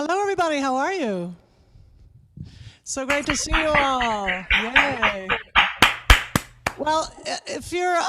Hello, everybody. How are you? So great to see you all. Yay. Well, if you're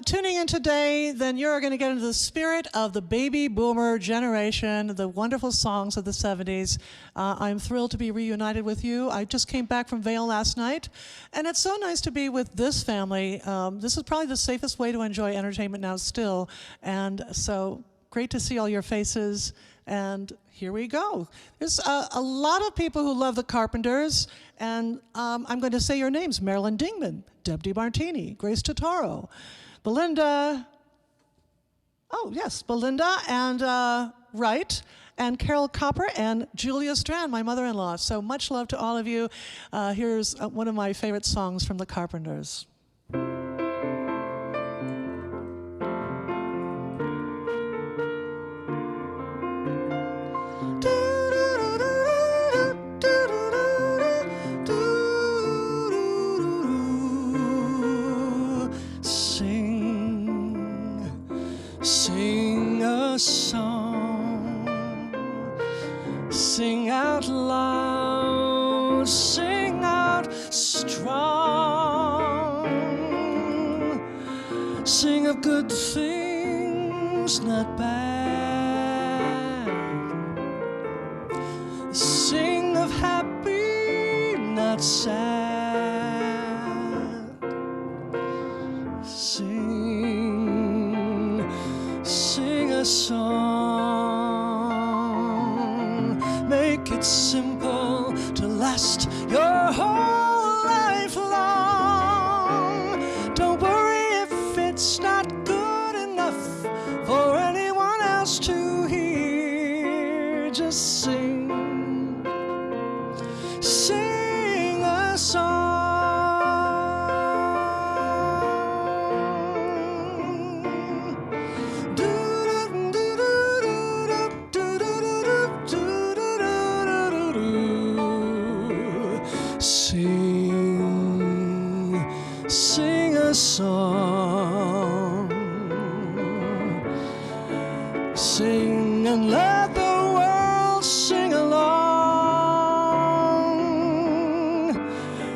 tuning in today, then you're going to get into the spirit of the baby boomer generation, the wonderful songs of the 70s. I'm thrilled to be reunited with you. I just came back from Vail last night, and it's so nice to be with this family. This is probably the safest way to enjoy entertainment now still, and so great to see all your faces. And here we go. There's a lot of people who love the Carpenters, and I'm going to say your names: Marilyn Dingman, Deb DiMartini, Grace Totaro, Belinda, oh yes, Belinda and Wright, and Carol Copper, and Julia Strand, my mother-in-law. So much love to all of you. Here's one of my favorite songs from the Carpenters. Sing a song, sing out loud, sing out strong, sing of good things, not bad, sing of happy, not sad, sing a song, make it simple to last your whole life long. Don't worry if it's not good enough for anyone else to hear. Just sing a song. Sing a song, sing and let the world sing along,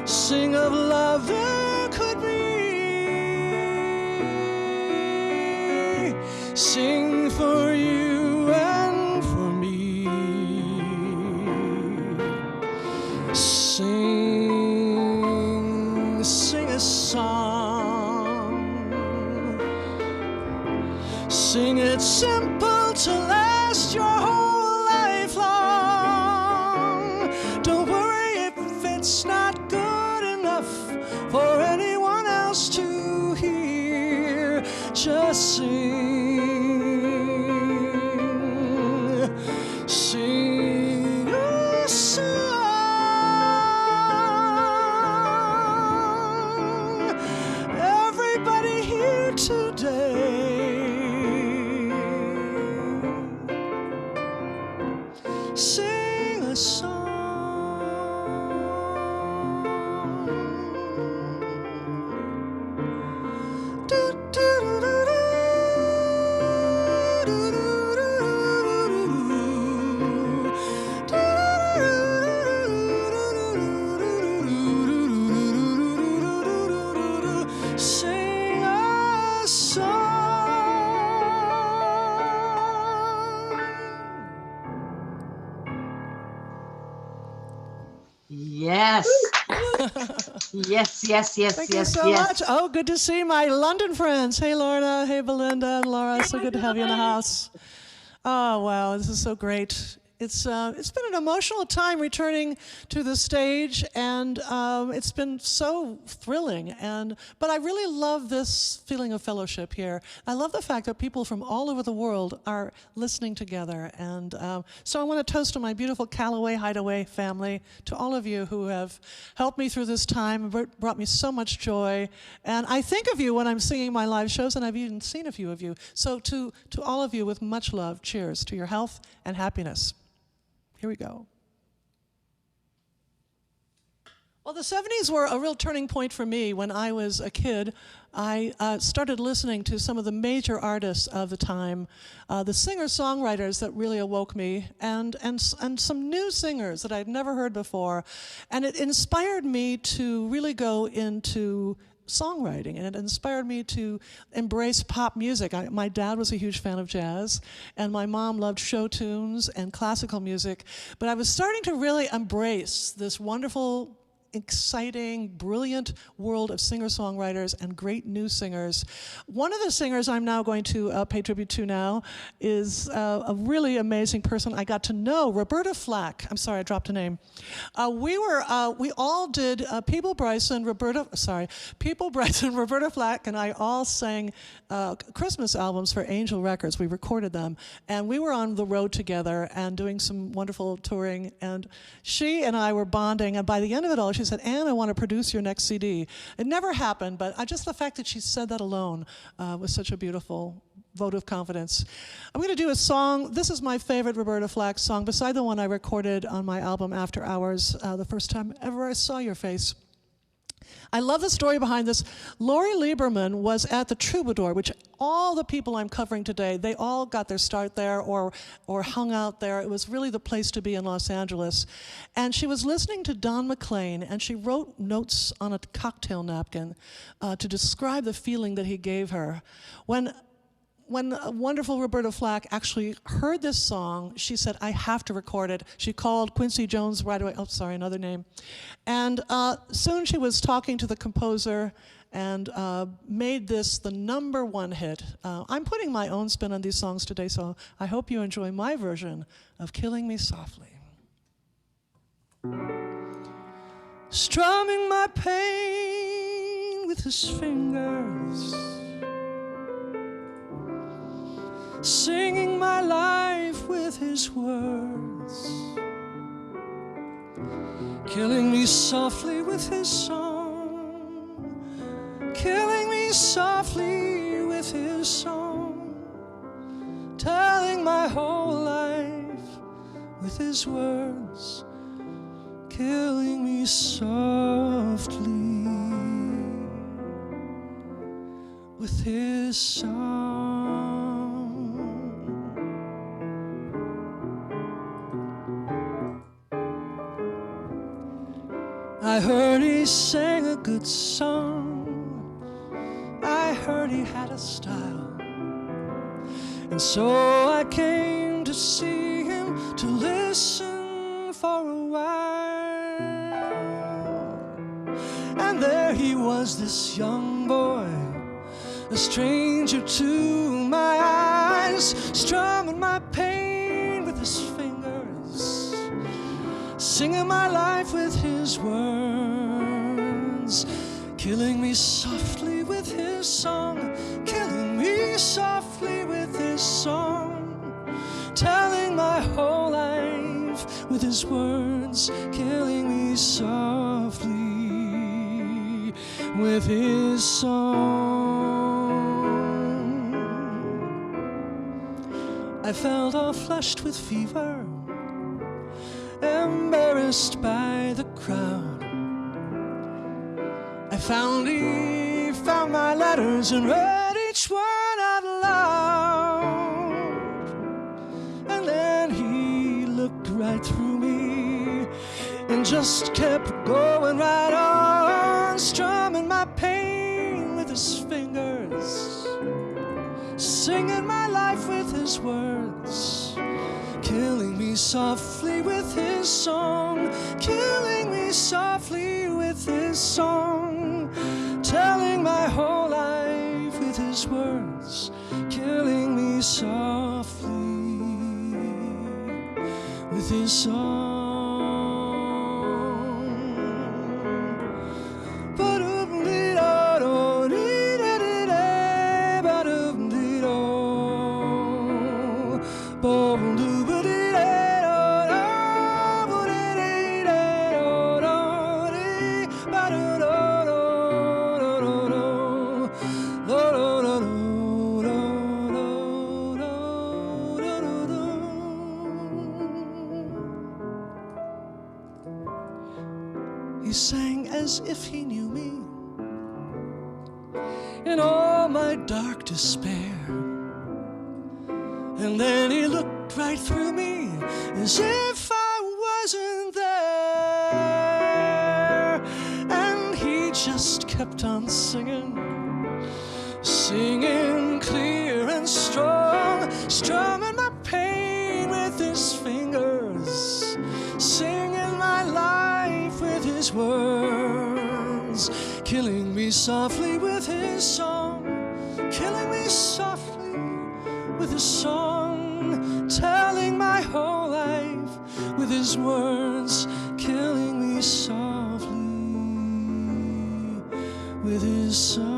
sing of love there could be, sing for you and for me, sing a song, sing it simple to last your whole life long. Don't worry if it's not good enough for anyone else to hear. Just sing a song. Everybody here today, sing a song. Do, do, do, do, do, do, sing a song. Yes. Yes. Thank you so much. Oh, good to see my London friends. Hey, Lorna. Hey, Belinda and Laura. So good to have you in the house. Oh, wow. This is so great. It's been an emotional time returning to the stage, and it's been so thrilling. But I really love this feeling of fellowship here. I love the fact that people from all over the world are listening together. And so I want to toast to my beautiful Callaway Hideaway family, to all of you who have helped me through this time, brought me so much joy. And I think of you when I'm singing my live shows, and I've even seen a few of you. So to all of you, with much love, cheers to your health and happiness. Here we go. Well, the 70s were a real turning point for me. When I was a kid, I started listening to some of the major artists of the time, the singer-songwriters that really awoke me, and some new singers that I'd never heard before. And it inspired me to really go into songwriting, and it inspired me to embrace pop music. My dad was a huge fan of jazz, and my mom loved show tunes and classical music, but I was starting to really embrace this wonderful, exciting, brilliant world of singer-songwriters and great new singers. One of the singers I'm now going to pay tribute to now is a really amazing person I got to know, Roberta Flack. I'm sorry, I dropped a name. We all did, People Bryson, Roberta Flack, and I all sang Christmas albums for Angel Records. We recorded them, and we were on the road together and doing some wonderful touring, and she and I were bonding, and by the end of it all, she said, "Anne, I want to produce your next CD." It never happened, but just the fact that she said that alone was such a beautiful vote of confidence. I'm going to do a song. This is my favorite Roberta Flack song, beside the one I recorded on my album After Hours, the first time ever I saw your face. I love the story behind this. Laurie Lieberman was at the Troubadour, which all the people I'm covering today, they all got their start there or hung out there. It was really the place to be in Los Angeles. And she was listening to Don McLean, and she wrote notes on a cocktail napkin to describe the feeling that he gave her. When wonderful Roberta Flack actually heard this song, she said, "I have to record it." She called Quincy Jones right away. Oh, sorry, another name. And soon she was talking to the composer and made this the #1 hit. I'm putting my own spin on these songs today, so I hope you enjoy my version of Killing Me Softly. Strumming my pain with his fingers, singing my life with his words, killing me softly with his song, killing me softly with his song, telling my whole life with his words, killing me softly with his song. I heard he sang a good song, I heard he had a style, and so I came to see him, to listen for a while. And there he was, this young boy, a stranger to my eyes, strumming my pain with his fingers, singing my life with his words, killing me softly with his song, killing me softly with his song, telling my whole life with his words, killing me softly with his song. I felt all flushed with fever, embarrassed by the crowd. I found he found my letters and read each one out loud. And then he looked right through me and just kept going right on, strumming my pain with his fingers, singing my life with his words, killing me softly with his song, killing me softly with his song, telling my whole life with his words, killing me softly with his song. He sang as if he knew me. In all my dark despair. And then he looked right through me as if I wasn't there. And he just kept on singing, singing clear and strong, strumming my pain with his fingers, singing my life with his words, killing me softly with his song, killing me softly with his song, telling my whole life with his words, killing me softly with his song.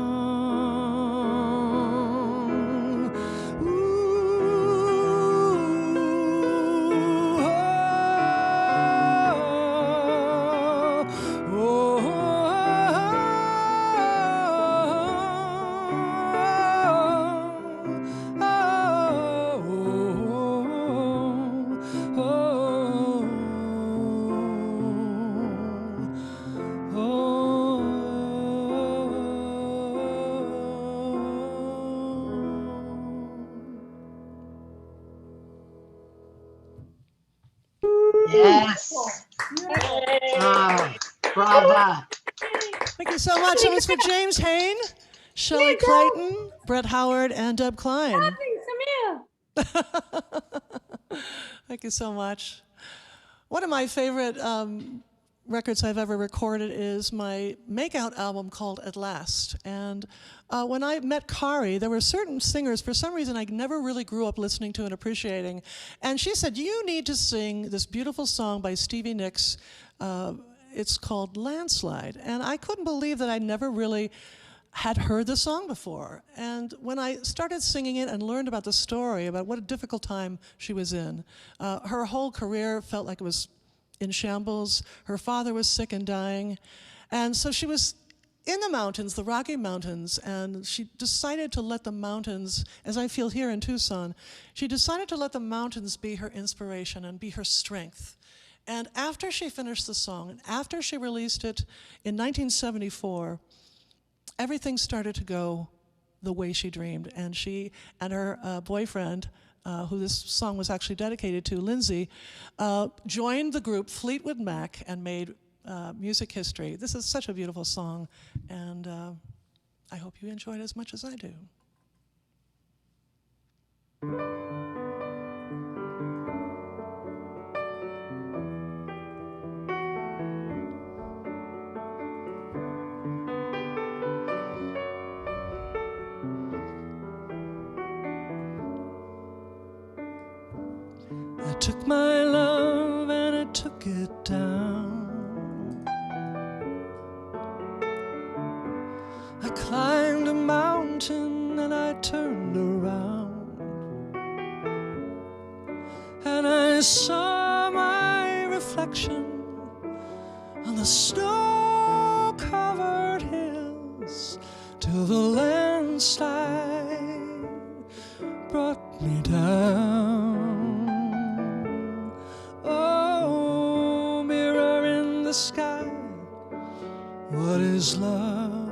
Yes. Oh, brava. Thank you so much. It was for James Hayne, Shelley Clayton, Brett Howard, and Deb Klein. Thank you so much. One of my favorite records I've ever recorded is my makeout album called At Last. And when I met Kari, there were certain singers, for some reason, I never really grew up listening to and appreciating. And she said, you need to sing this beautiful song by Stevie Nicks. It's called Landslide. And I couldn't believe that I never really had heard the song before. And when I started singing it and learned about the story, about what a difficult time she was in, her whole career felt like it was in shambles. Her father was sick and dying. And so she was in the mountains, the Rocky Mountains, and she decided to let the mountains, as I feel here in Tucson, she decided to let the mountains be her inspiration and be her strength. And after she finished the song, and after she released it in 1974, everything started to go the way she dreamed. And she and her boyfriend, who this song was actually dedicated to, Lindsay, joined the group Fleetwood Mac and made music history. This is such a beautiful song, and I hope you enjoy it as much as I do. I took my love and I took it down. I climbed a mountain and I turned around, and I saw my reflection on the snow-covered hills till the landslide brought me down. Oh, mirror in the sky, what is love?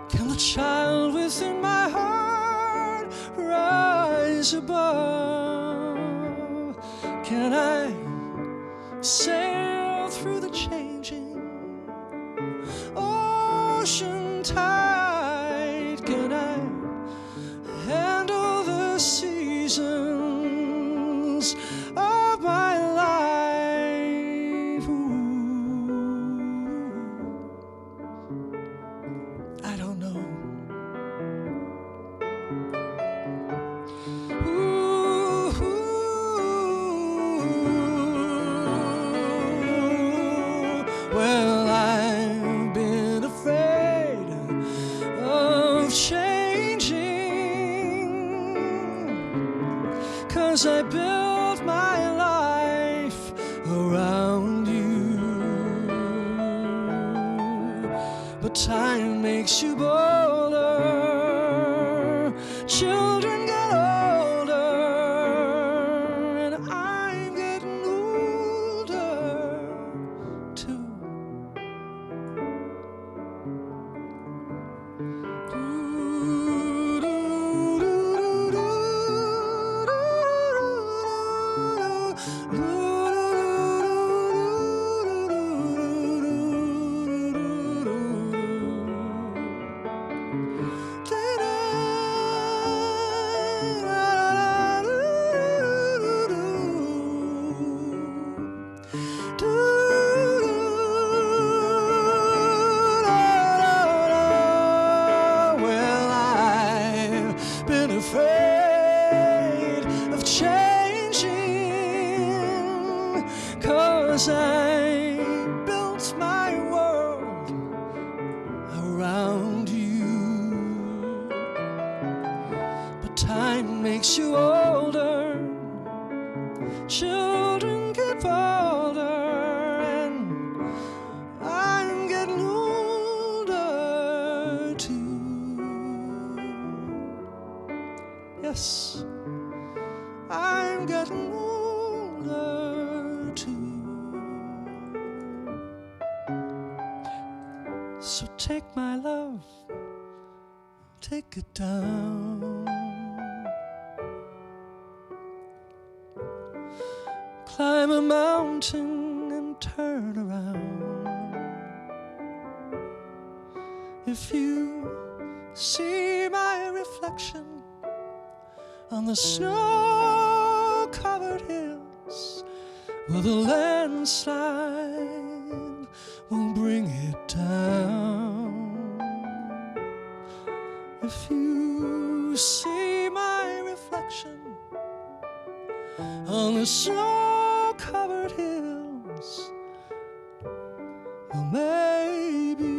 Can the child within my heart rise above? Can I sail through the changing ocean tide? Can I handle the seasons of my life? Ooh, I don't know. Ooh, well, I've been afraid of changing, 'cause I built my life around you. But time makes you bolder, children get older, and I'm getting older. Well, I've been afraid of changing, 'cause I built my world around you. But time makes you older, children get older, and I'm getting older too. Yes, I'm getting older too. So take my love, take it down. Climb a mountain and turn around. If you see my reflection on the snow-covered hills, well, the landslide will bring it down. If you see my reflection on the snow-covered hills, well, maybe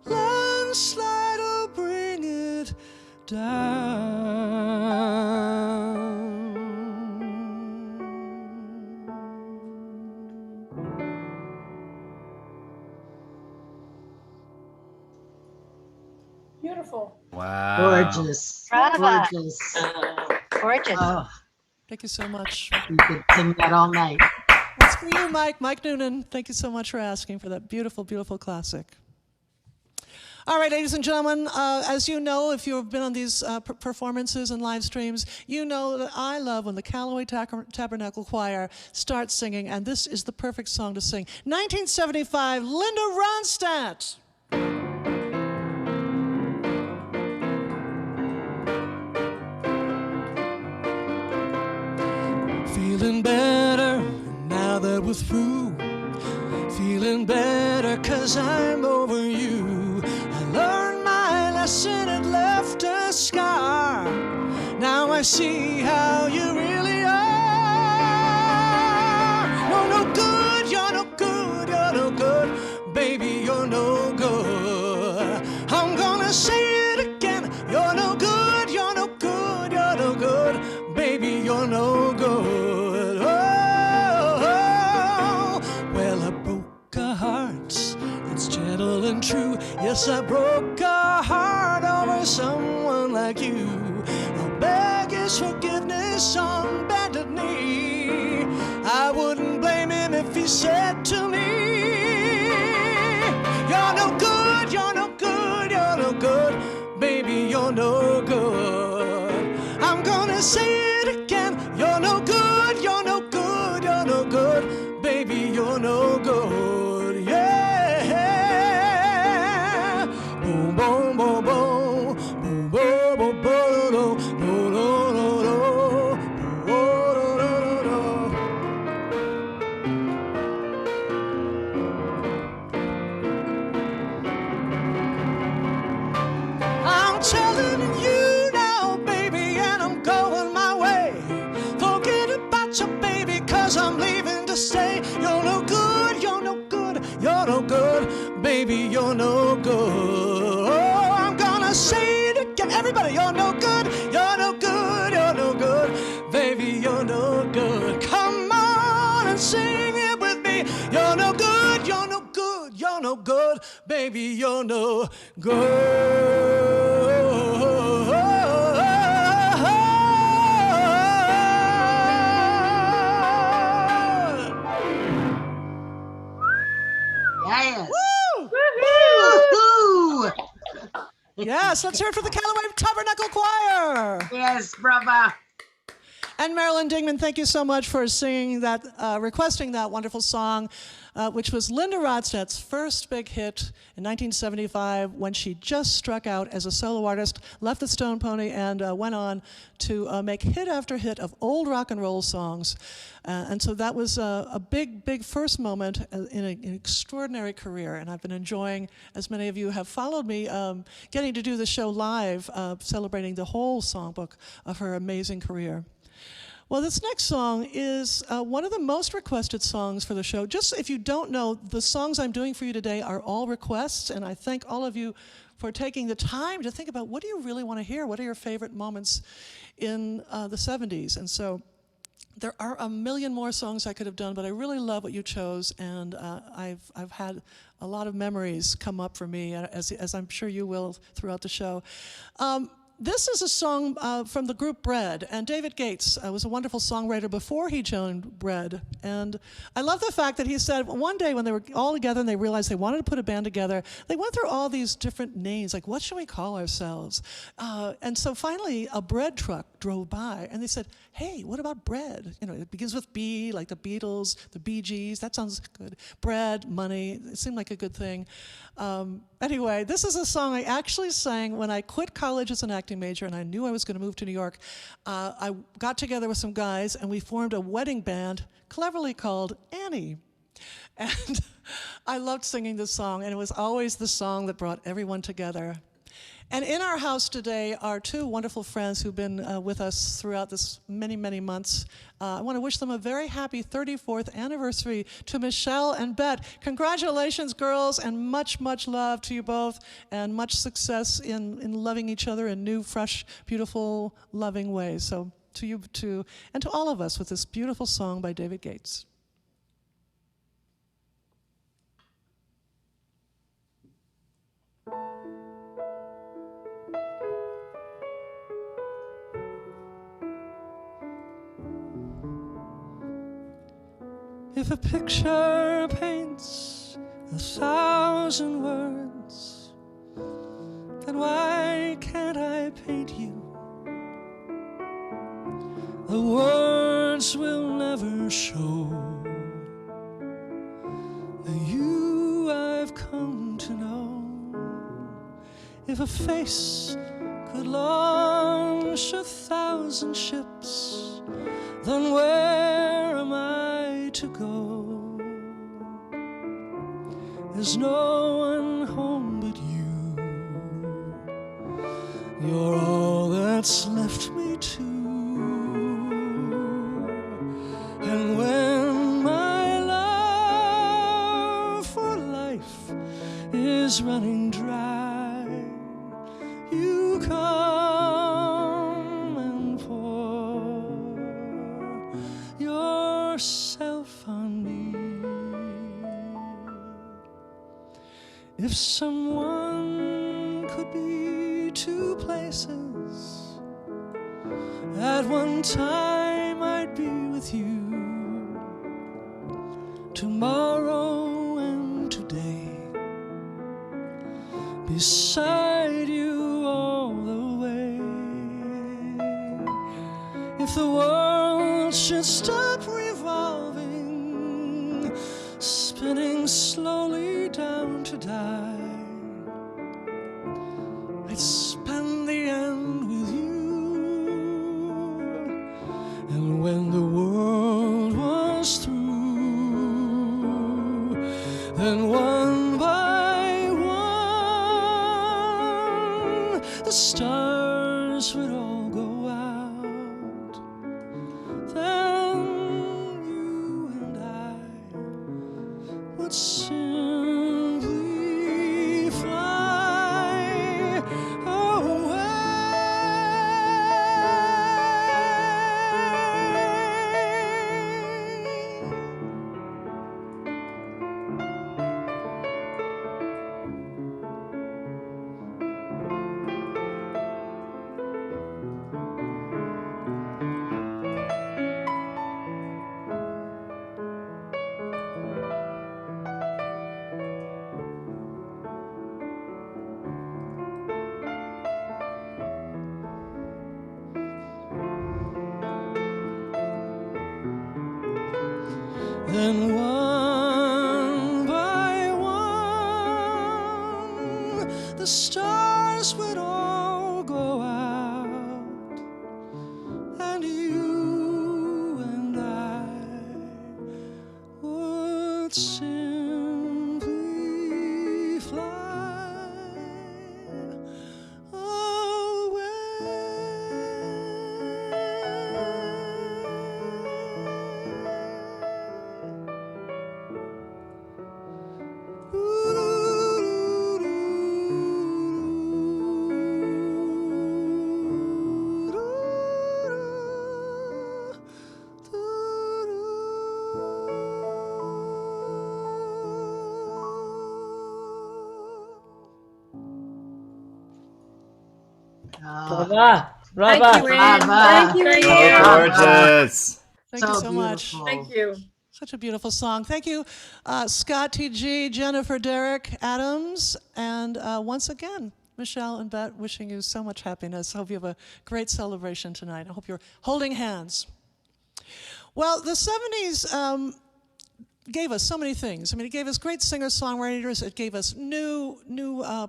landslide will bring it Beautiful. Wow. Gorgeous. Brava. Gorgeous. Gorgeous. Oh, Thank you so much. you could sing that all night. That's for you, Mike Noonan. Thank you so much for asking for that beautiful, beautiful classic. All right, ladies and gentlemen, as you know, if you've been on these performances and live streams, you know that I love when the Callaway Tabernacle Choir starts singing, and this is the perfect song to sing. 1975, Linda Ronstadt. Feeling better now that we're through. Feeling better 'cause I'm over you. I learned my lesson, it left a scar. Now I see how you really are. No good, you're no good, you're no good. Baby, you're no good. I'm gonna say it again. You're no good, you're no good, you're no good. Baby, you're no good. Well, I broke a heart that's gentle and true. Yes, I broke a heart over someone like you. I'll beg his forgiveness on bended knee. I wouldn't blame him if he said to me, you're no good, you're no good, you're no good. Baby, you're no good. I'm gonna say it again. You're no good, you're no good, you're no good. Baby, you're no good. Yeah. Boom, boom, boom, boom. Boom, boom, boom, boom, boom. No, no, no, no. Oh, no, no, no, no. I'm telling you now, baby, and I'm going my way. Forget about your baby, 'cause I'm leaving to stay. You're no good, you're no good, you're no good. Baby, you're no good. Oh, I'm gonna say it again. Everybody, you're no good, you're no good, you're no good. Baby, you're no good. Come on and sing it with me. You're no good, you're no good, you're no good. Baby, you're no good. Yes. Woo! Yes, let's hear it for the Callaway Tabernacle Choir. Yes, brother. And Marilyn Dingman, thank you so much for singing that, requesting that wonderful song, which was Linda Ronstadt's first big hit in 1975 when she just struck out as a solo artist, left the Stone Pony, and went on to make hit after hit of old rock and roll songs. And so that was a big, big first moment in an extraordinary career. And I've been enjoying, as many of you have followed me, getting to do the show live, celebrating the whole songbook of her amazing career. Well, this next song is one of the most requested songs for the show. Just if you don't know, the songs I'm doing for you today are all requests, and I thank all of you for taking the time to think about what do you really want to hear? What are your favorite moments in the 70s? And so there are a million more songs I could have done, but I really love what you chose, and I've had a lot of memories come up for me, as I'm sure you will throughout the show. This is a song from the group Bread, and David Gates was a wonderful songwriter before he joined Bread. And I love the fact that he said one day when they were all together and they realized they wanted to put a band together, they went through all these different names, like what should we call ourselves? And so finally a bread truck drove by and they said, hey, what about bread? You know, it begins with B, like the Beatles, the Bee Gees, that sounds good. Bread, money, it seemed like a good thing. Anyway, this is a song I actually sang when I quit college as an acting major and I knew I was going to move to New York. I got together with some guys and we formed a wedding band cleverly called Annie. And I loved singing this song, and it was always the song that brought everyone together. And in our house today are two wonderful friends who've been with us throughout this many, many months. I want to wish them a very happy 34th anniversary to Michelle and Bet. Congratulations, girls, and much, much love to you both, and much success in loving each other in new, fresh, beautiful, loving ways. So to you too, and to all of us with this beautiful song by David Gates. If a picture paints 1,000 words, then why can't I paint you? The words will never show the you I've come to know. If a face could launch 1,000 ships, then where am I to go? There's no one home but you. You're all that's left me to. And when my love for life is running dry, you come and pour yourself on me. If someone could be two places at one time, I'd be with you tomorrow and today, beside you all the way. If the world should stop revolving, spinning slowly down to die, I'd spend the end with you. And when the world was through, then one by one the stars would all go out. Then you and I would simply fly away. Then one by one, the stars would all go out, and you and I would simply fly away. Brava. Thank Brava. you, Anne. Thank you, Thank Anne. Gorgeous. Thank you So so much. beautiful. Thank you. Such a beautiful song. Thank you, Scott T.G., Jennifer, Derek, Adams, and once again, Michelle and Bet, wishing you so much happiness. Hope you have a great celebration tonight. I hope you're holding hands. Well, the 70s gave us so many things. I mean, it gave us great singer-songwriters. It gave us new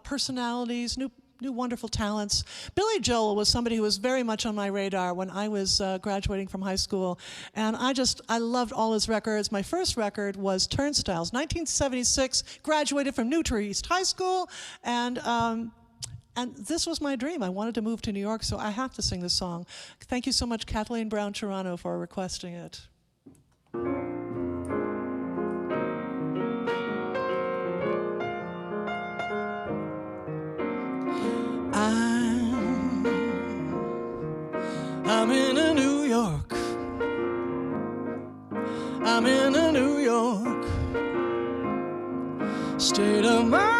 personalities, new wonderful talents. Billy Joel was somebody who was very much on my radar when I was graduating from high school, and I loved all his records. My first record was Turnstiles, 1976. Graduated from New Trier East High School, and this was my dream. I wanted to move to New York, so I have to sing this song. Thank you so much, Kathleen Brown Toronto, for requesting it. I'm in a New York. I'm in a New York state of mind.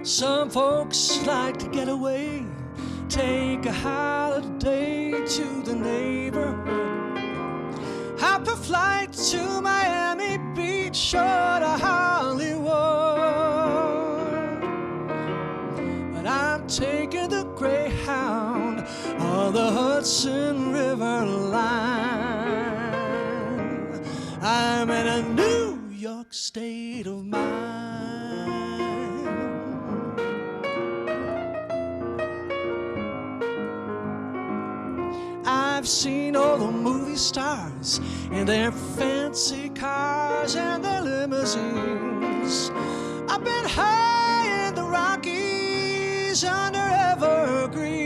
Some folks like to get away, take a holiday to the neighborhood, hop a flight to Miami Beach or to Hollywood. But I'm taking the Greyhound or the Hudson River line. I'm in a New York state of mind. I've seen all the movie stars in their fancy cars and their limousines. I've been high in the Rockies under evergreens.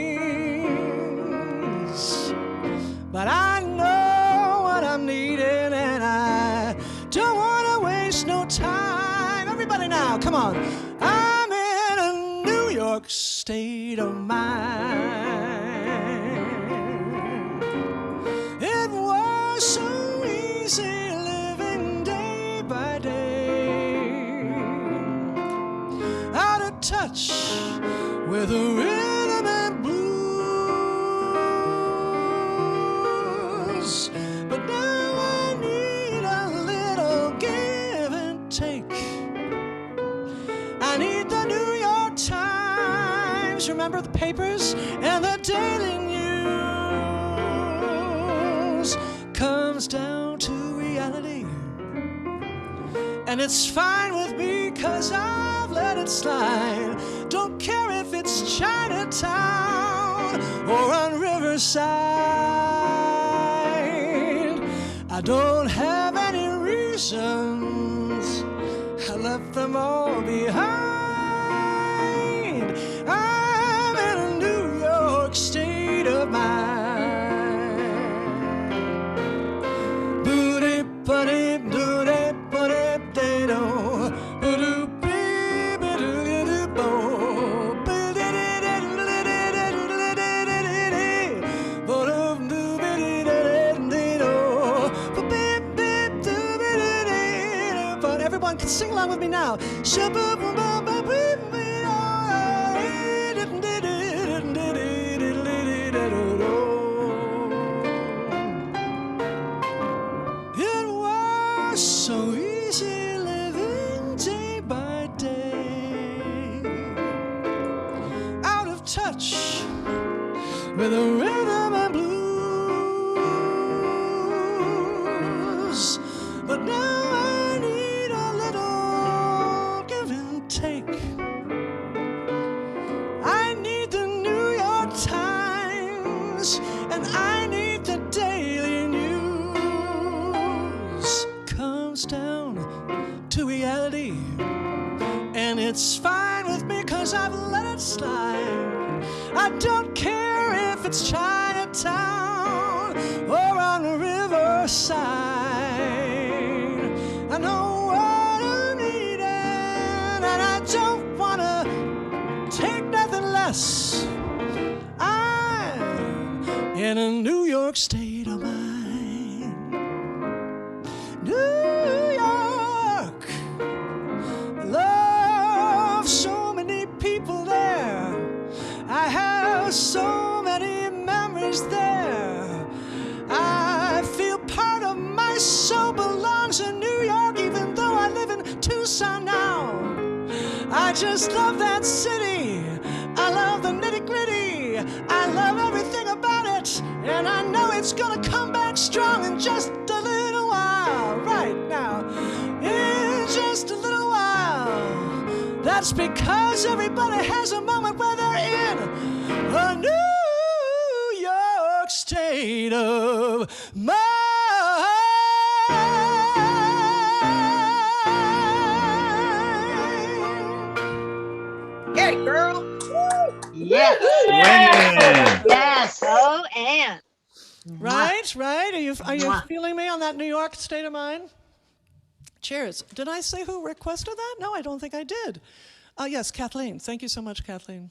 But I know what I'm needing and I don't want to waste no time. Everybody now, come on. I'm in a New York state of mind. It was so easy living day by day, out of touch with the rhythm and blues. But now I need a little give and take. I need the New York Times, remember the papers, and the Daily News. Comes down to reality, and it's fine with me 'cause I've let it slide. Don't care if it's Chinatown or on Riverside. I don't have any reasons, I left them all behind. I'm in a New York state of mind. Everyone can sing along with me now. It was so easy living day by day, out of touch with the rhythm and blues. melody. And it's fine with me 'cause I've let it slide. I don't care if it's Chinatown or on the riverside. I know what I'm needing, and I don't wanna take nothing less. I'm in a New York state of mind. New York, I love so many people there. I have so many memories there. I feel part of my soul belongs in New York, even though I live in Tucson now. I just love that city. I love the nitty-gritty. I love everything about it. And I know it's gonna come back strong in just a little while. Right now, in just a little while. That's because everybody has a moment where they're in a New York state of mind. Get it, girl. Yes. Swinging. Yes. Oh, and Right? Are you feeling me on that New York state of mind? Cheers. Did I say who requested that? No, I don't think I did. Yes, Kathleen. Thank you so much, Kathleen.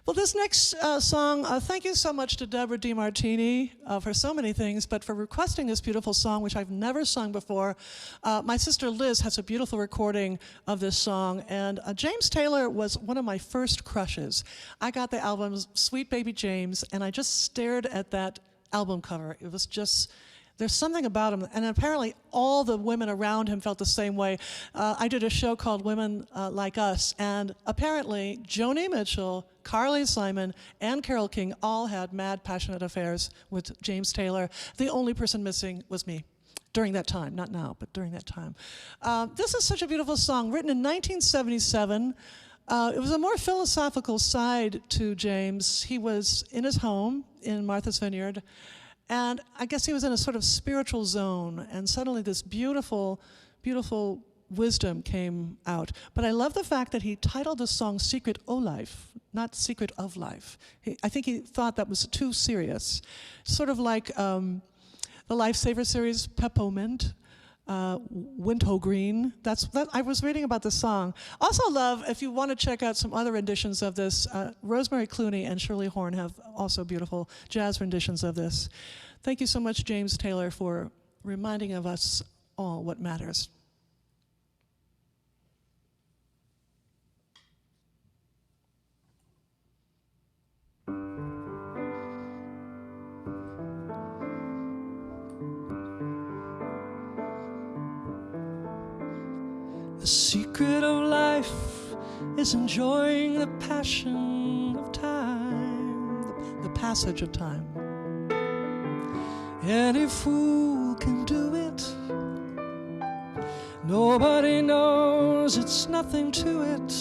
Well, this next song, thank you so much to Deborah DiMartini for so many things, but for requesting this beautiful song, which I've never sung before. My sister Liz has a beautiful recording of this song, and James Taylor was one of my first crushes. I got the album Sweet Baby James, and I just stared at that album cover. It was just... There's something about him, and apparently all the women around him felt the same way. I did a show called Women Like Us, and apparently Joni Mitchell, Carly Simon, and Carole King all had mad, passionate affairs with James Taylor. The only person missing was me during that time. Not now, but during that time. This is such a beautiful song, written in 1977. It was a more philosophical side to James. He was in his home in Martha's Vineyard, and I guess he was in a sort of spiritual zone, and suddenly this beautiful, beautiful wisdom came out. But I love the fact that he titled the song Secret O' Life, not Secret of Life. I think he thought that was too serious. Sort of like the Lifesaver series, Peppermint, Wintergreen. I was reading about this song. Also love, if you want to check out some other renditions of this, Rosemary Clooney and Shirley Horn have also beautiful jazz renditions of this. Thank you so much, James Taylor, for reminding of us all what matters. The secret of life is enjoying the passion of time, the passage of time. Any fool can do it. Nobody knows, it's nothing to it.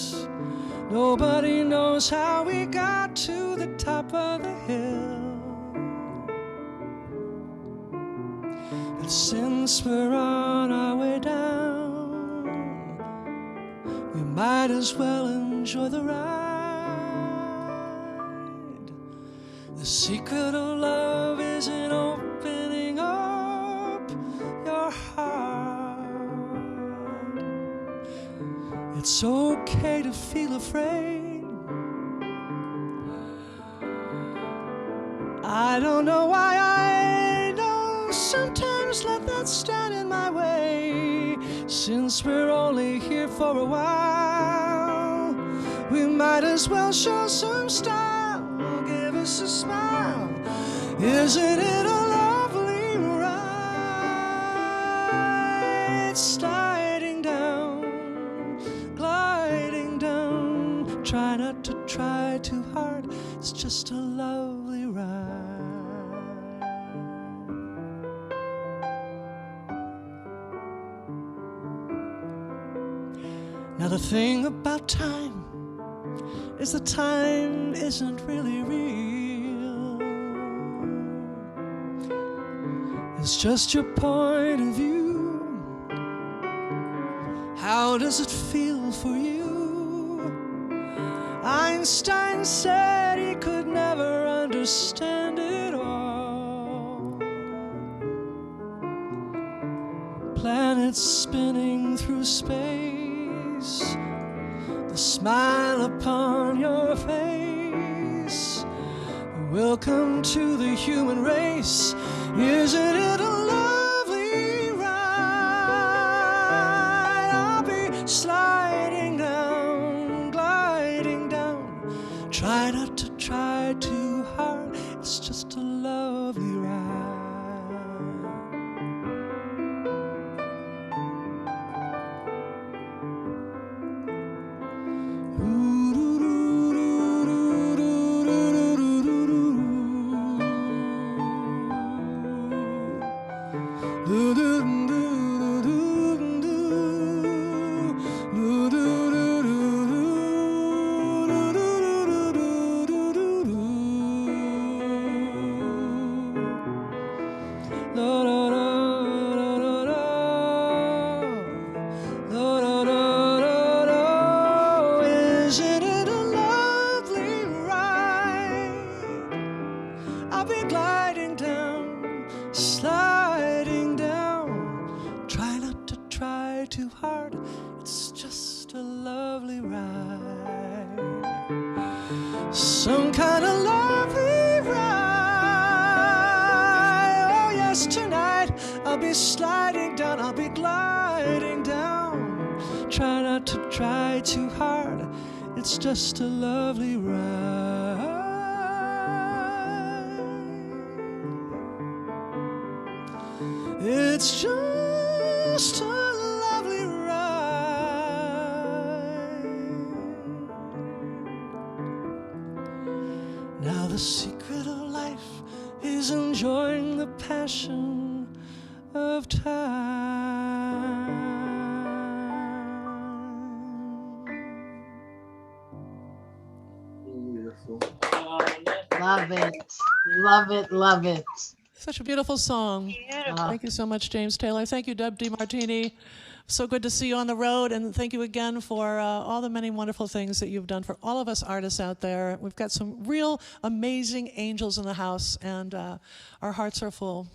Nobody knows how we got to the top of the hill. But since we're on our way down, we might as well enjoy the ride. The secret of love is in opening up your heart. It's okay to feel afraid. I don't know why I don't sometimes let that stand in my way. Since we're only here for a while, we might as well show some style. Give us a smile. Isn't it a lovely ride? Sliding down, gliding down. Try not to try too hard. It's just a lovely ride. Now the thing about time is that time isn't really real. It's just your point of view, How does it feel for you? Einstein said he could never understand it all. Planets spinning through space, the smile upon your face. Welcome to the human race. Isn't it a lovely ride? I'll be sliding down, gliding down. Try not to try too hard. It's just a lovely ride. Isn't it a lovely ride? I'll be gliding down, sliding down. Try not to try too hard. It's just a lovely ride. Some kind of lovely ride. Oh yes, tonight I'll be sliding down, I'll be gliding down. Try not to try too hard. It's just a lovely ride. It's just a lovely ride. Now the secret of life is enjoying the passion of time. Beautiful. Love it. Love it. Love it. Such a beautiful song. Thank you so much, James Taylor. Thank you, Deb DiMartini. So good to see you on the road, and thank you again for all the many wonderful things that you've done for all of us artists out there. We've got some real amazing angels in the house, and our hearts are full.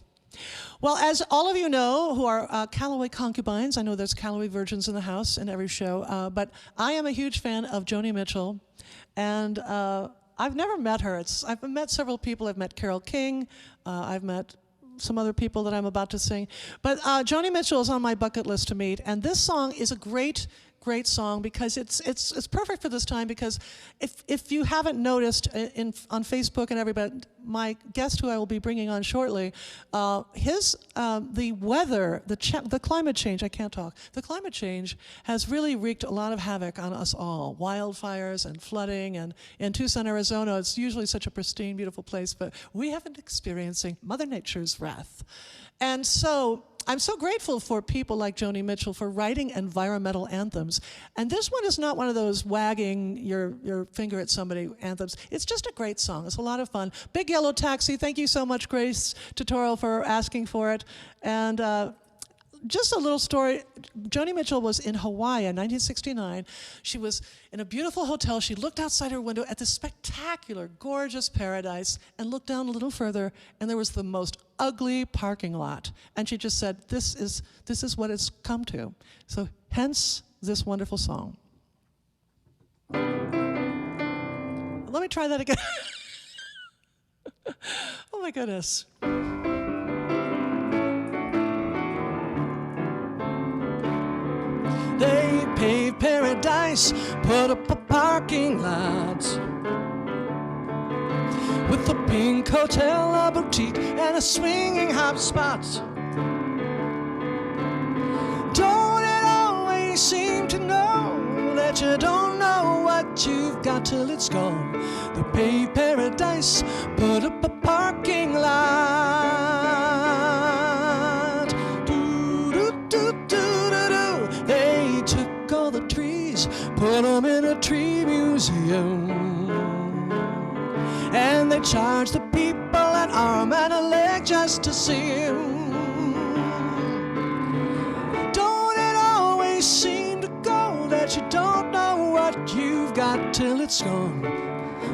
Well, as all of you know who are Callaway concubines, I know there's Callaway virgins in the house in every show, but I am a huge fan of Joni Mitchell, and I've never met her. I've met several people. I've met Carole King. I've met some other people that I'm about to sing. But Joni Mitchell is on my bucket list to meet, and this song is a great song because it's perfect for this time, because if you haven't noticed on Facebook and everybody, my guest who I will be bringing on shortly, the weather, the climate change, I can't talk, the climate change has really wreaked a lot of havoc on us all. Wildfires and flooding, and in Tucson, Arizona, it's usually such a pristine, beautiful place, but we have been experiencing Mother Nature's wrath. And so I'm so grateful for people like Joni Mitchell for writing environmental anthems. And this one is not one of those wagging your finger at somebody anthems. It's just a great song. It's a lot of fun. Big Yellow Taxi, thank you so much, Grace Tutorial, for asking for it. And just a little story. Joni Mitchell was in Hawaii in 1969. She was in a beautiful hotel. She looked outside her window at this spectacular, gorgeous paradise and looked down a little further, and there was the most ugly parking lot. And she just said, this is what it's come to. So hence this wonderful song. Let me try that again. Oh my goodness. They paved paradise, put up a parking lot with a pink hotel, a boutique, and a swinging hop spot. Don't it always seem to know that you don't know what you've got till it's gone? They paved paradise, put up a parking lot. Do-do-do-do-do-do. They took all the trees, put them in a tree museum, and they charged the people an arm and a leg just to see him. Don't it always seem to that you don't know what you've got till it's gone.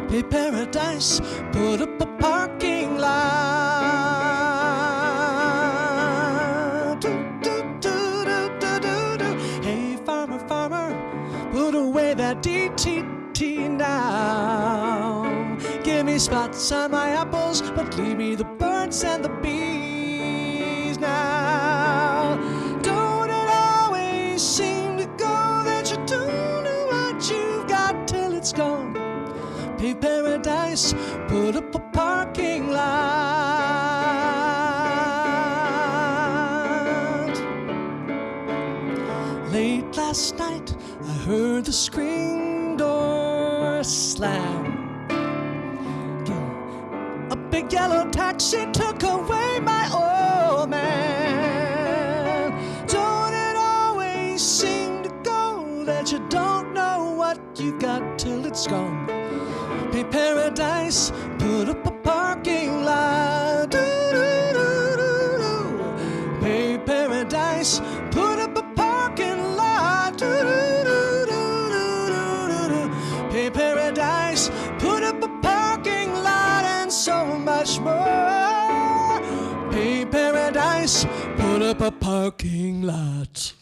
Pay paradise, put up a parking lot. Do, do, do, do, do, do, do. Hey, farmer, farmer, put away that DTT now. Give me spots on my apples, but leave me the birds and the bees now. Don't it always seem to go that you don't know what you've got till it's gone? Pay paradise, put up a parking lot. Late last night, I heard the screen door slam. A big yellow taxi took away my old man. Don't it always seem to go that you don't know what you got till it's gone? Pay paradise, put up a parking lot. Do, do, do, do, do. Pay paradise, put up a parking lot. Do, do, do, do, do, do, do. Pay paradise, put up a parking lot, and so much more. Pay paradise, put up a parking lot.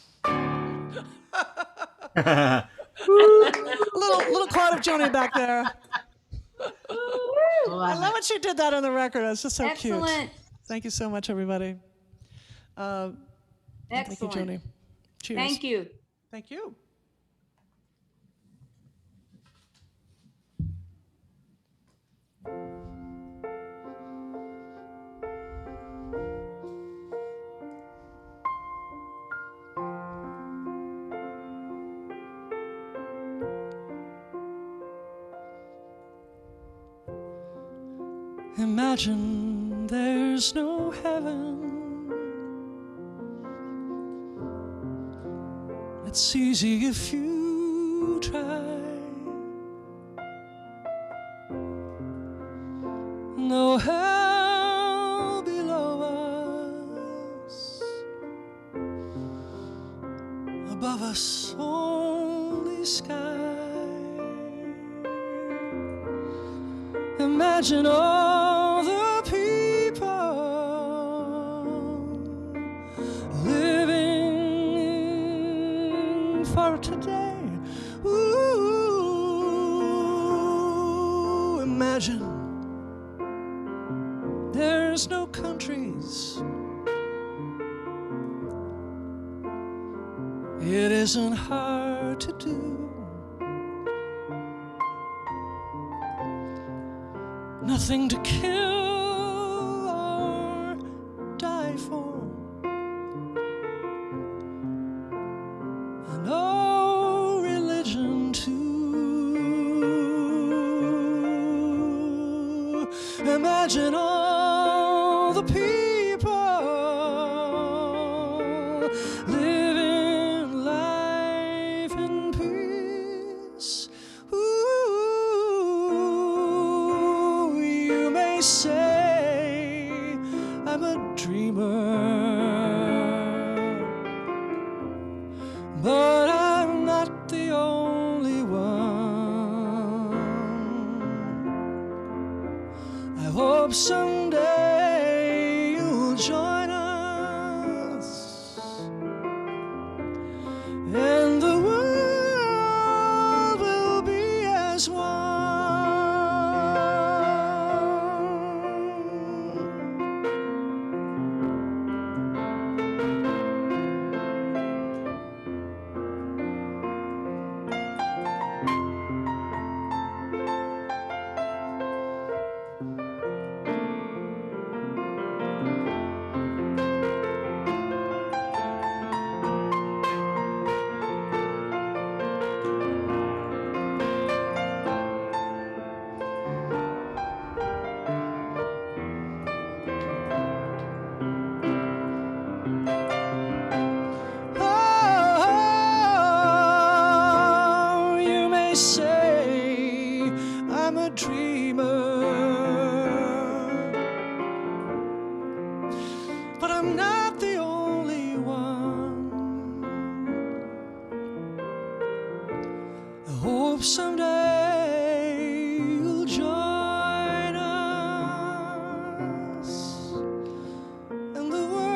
little quote of Joni back there. I love it she did that on the record. That's just so cute. Excellent. Thank you so much, everybody. Thank you, Excellent. Joni. Cheers. Thank you. Thank you. Imagine there's no heaven. It's easy if you try. No hell below us. Above us only sky. Imagine all the people living for today. Ooh, imagine there's no countries. It isn't hard to do. Nothing to kill or die for. No religion too. Imagine all the people living life in peace. Ooh, you may say I'm a dreamer, but I'm not the only one. I hope someday you'll join us, and the world will be as one. Oh, you may say I'm a dreamer, but I'm not the only one. hope someday you'll join us, and the world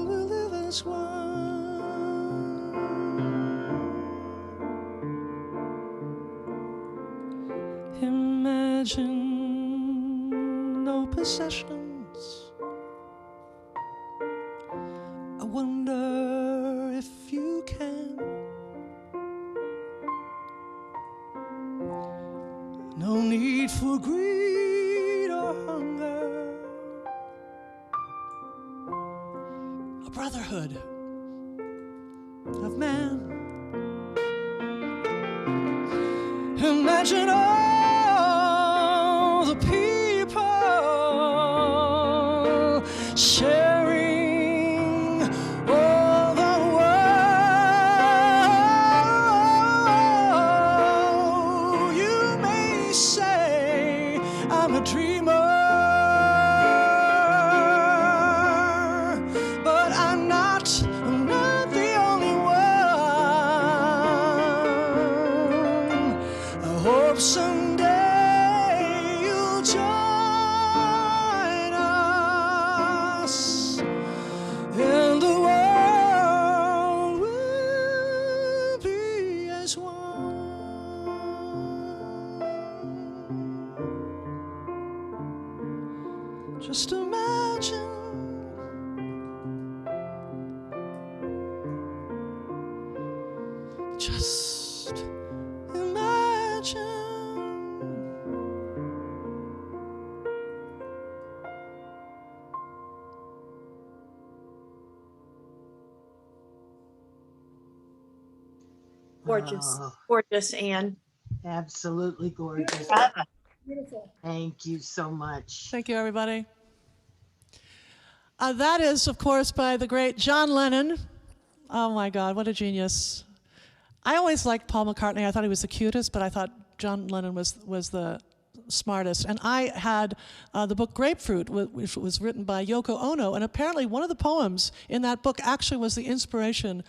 will live as one. Imagine no possessions. I wonder if you can. No need for greed or hunger. A brotherhood of man. Imagine all the people sharing all the world. You may say I'm a dreamer, but I'm not the only one. I hope someday you'll join us, and the world will be as one. Just imagine. Just imagine. Gorgeous, Oh, gorgeous, Anne. absolutely gorgeous. Beautiful. Thank you so much. Thank you, everybody. That is, of course, by the great John Lennon. Oh my God, what a genius. I always liked Paul McCartney. I thought he was the cutest, but I thought John Lennon was the smartest. And I had the book Grapefruit, which was written by Yoko Ono, and apparently one of the poems in that book actually was the inspiration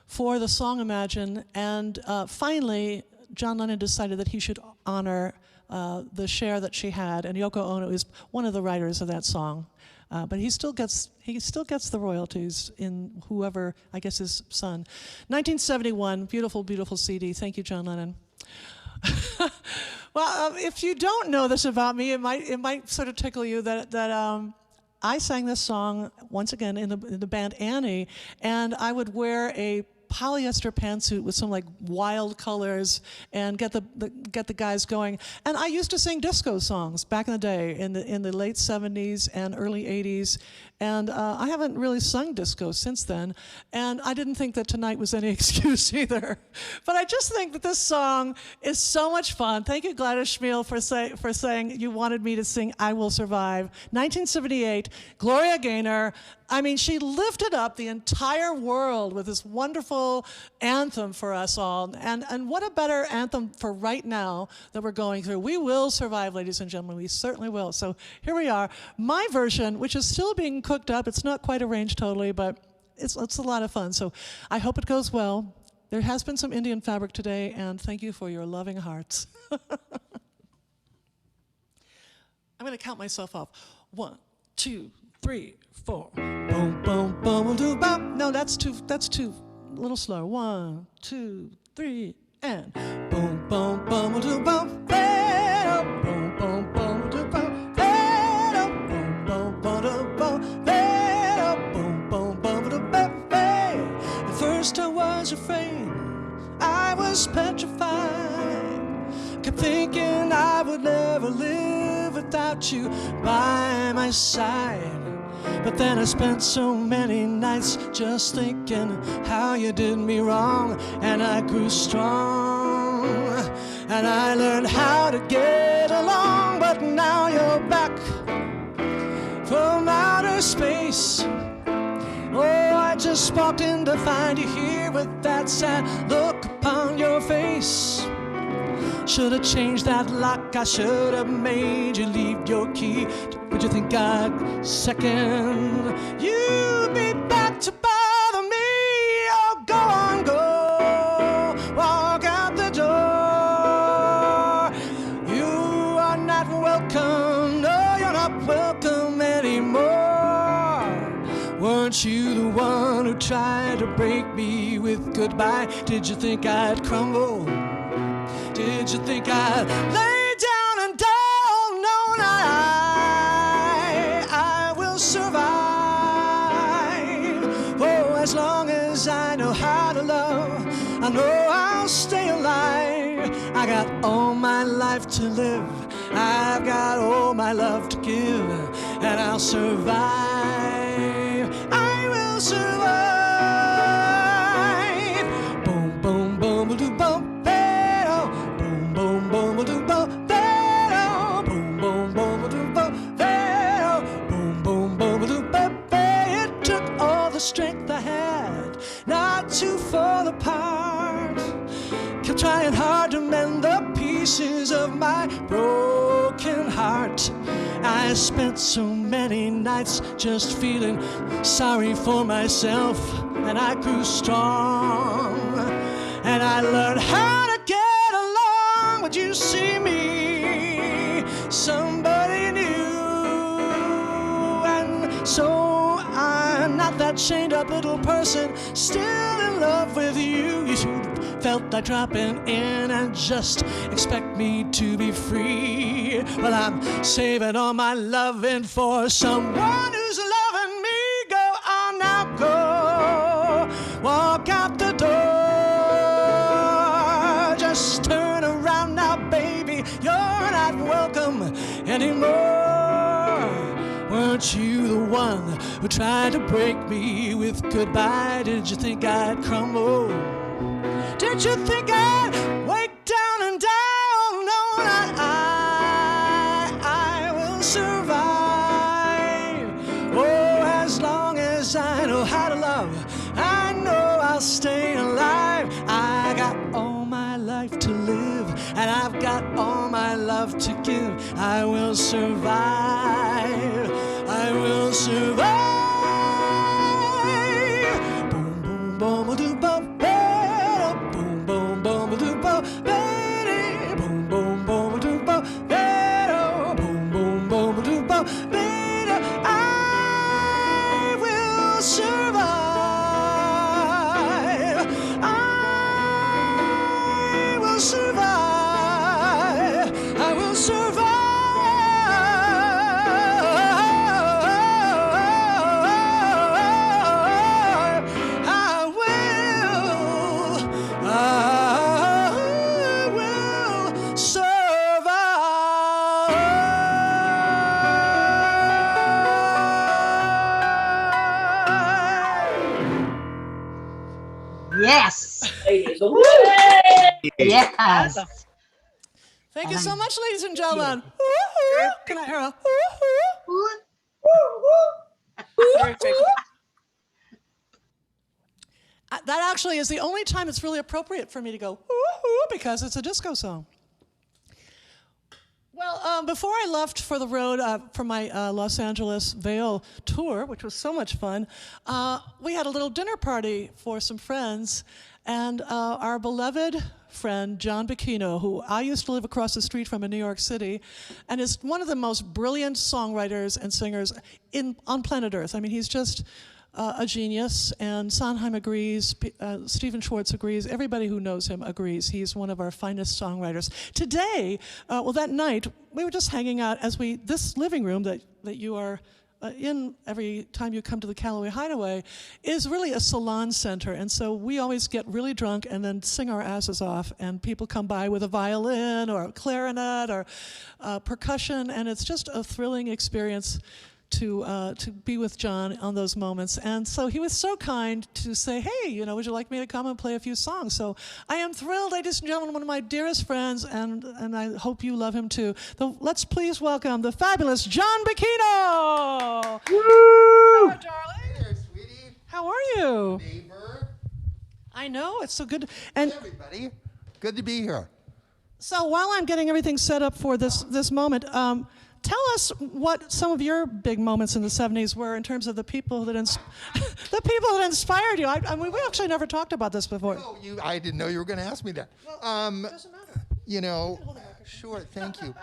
for the song Imagine. And finally, John Lennon decided that he should honor the share that she had, and Yoko Ono is one of the writers of that song. But he still gets the royalties in whoever, I guess, his son. 1971, beautiful, beautiful CD. Thank you, John Lennon. Well, if you don't know this about me, it might sort of tickle you that I sang this song once again in the band Annie, and I would wear a polyester pantsuit with some like wild colors and get the guys going. And I used to sing disco songs back in the day in the late 70s and early 80s. And I haven't really sung disco since then. And I didn't think that tonight was any excuse either. But I just think that this song is so much fun. Thank you, Gladys Schmiel, for saying you wanted me to sing I Will Survive. 1978, Gloria Gaynor. I mean, she lifted up the entire world with this wonderful anthem for us all. And what a better anthem for right now that we're going through. We will survive, ladies and gentlemen. We certainly will. So here we are. My version, which is still being cooked up. It's not quite arranged totally, but it's a lot of fun. So I hope it goes well. There has been some Indian fabric today, and thank you for your loving hearts. I'm going to count myself off. 1, 2, 3, 4. Boom, boom, boom, we'll do bop. No, that's too. A little slower. 1, 2, 3, and boom, boom, boom, we'll do bop. Boom, boom, boom, we'll do bop. Boom, boom, boom, do bop. Boom, boom, boom, do bop. At first I was afraid, I was petrified. Kept thinking I would never live without you by my side. But then I spent so many nights just thinking how you did me wrong. And I grew strong, and I learned how to get along. But now you're back from outer space. Oh, I just walked in to find you here with that sad look upon your face. Should have changed that lock, I should have made you leave your key. Would you think I'd second you'd be back to bother me? Oh, go on, go, walk out tried to break me with goodbye? Did you think I'd crumble? Did you think I'd lay down and die? Oh, no, not I will survive. Oh, as long as I know how to love, I know I'll stay alive. I got all my life to live, I've got all my love to give, and I'll survive. I will survive. Boom, boom, boom, boom, boom, boom, boom, boom, boom, boom, boom, boom, boom, boom, boom, boom, boom, boom, boom. It took all the strength I had not to fall apart. Kept trying hard to mend the pieces of my broken heart. I spent so many nights just feeling sorry for myself, and I grew strong, and I learned how to get along. Would you see me? Somebody new. And so I'm not that chained up little person, still in love with you. You felt like dropping in and just expect me to be free. Well, I'm saving all my loving for someone who's loving me. Go on now, go. Walk out the door. Just turn around now, baby. You're not welcome anymore. Weren't you the one who tried to break me with goodbye? Did you think I'd crumble? Did you think I'd wake down and die? Oh, no, not I will survive. Oh, as long as I know how to love, I know I'll stay alive. I got all my life to live, and I've got all my love to give. I will survive. I will survive. Boom, boom, boom, boom, boom, boom. Yes. Yay! Yes. Thank you so much, ladies and gentlemen. Woo-hoo. Can I hear a Perfect. That actually is the only time it's really appropriate for me to go woo-hoo, because it's a disco song. Well, before I left for the road for my Los Angeles Vail tour, which was so much fun, we had a little dinner party for some friends, and our beloved friend, John Bucchino, who I used to live across the street from in New York City, and is one of the most brilliant songwriters and singers on planet Earth. I mean, he's just a genius, and Sondheim agrees, Stephen Schwartz agrees, everybody who knows him agrees. He's one of our finest songwriters. Today, that night, we were just hanging out this living room that you are in every time you come to the Callaway Hideaway is really a salon center, and so we always get really drunk and then sing our asses off, and people come by with a violin or a clarinet or percussion, and it's just a thrilling experience to be with John on those moments. And so he was so kind to say, hey, would you like me to come and play a few songs? So I am thrilled, ladies and gentlemen, one of my dearest friends, and I hope you love him too. Let's please welcome the fabulous John Bucchino. Woo! Hello, darling. Hey there, sweetie. How are you? Neighbor. I know, it's so good. Hey, And everybody. Good to be here. so while I'm getting everything set up for this moment, tell us what some of your big moments in the 70s were in terms of the people that inspired you. I mean, we actually never talked about this before. Oh, I didn't know you were going to ask me that. It doesn't matter. You know, sure, thank you.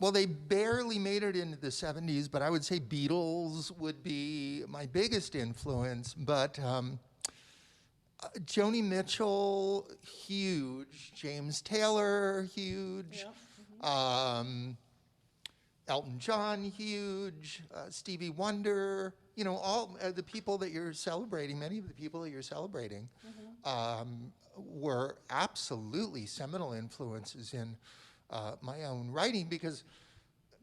Well, they barely made it into the 70s, but I would say Beatles would be my biggest influence. But Joni Mitchell, huge. James Taylor, huge. Elton John, huge. Stevie Wonder. You know, all the people that you're celebrating, many of the people that you're celebrating, were absolutely seminal influences in my own writing, because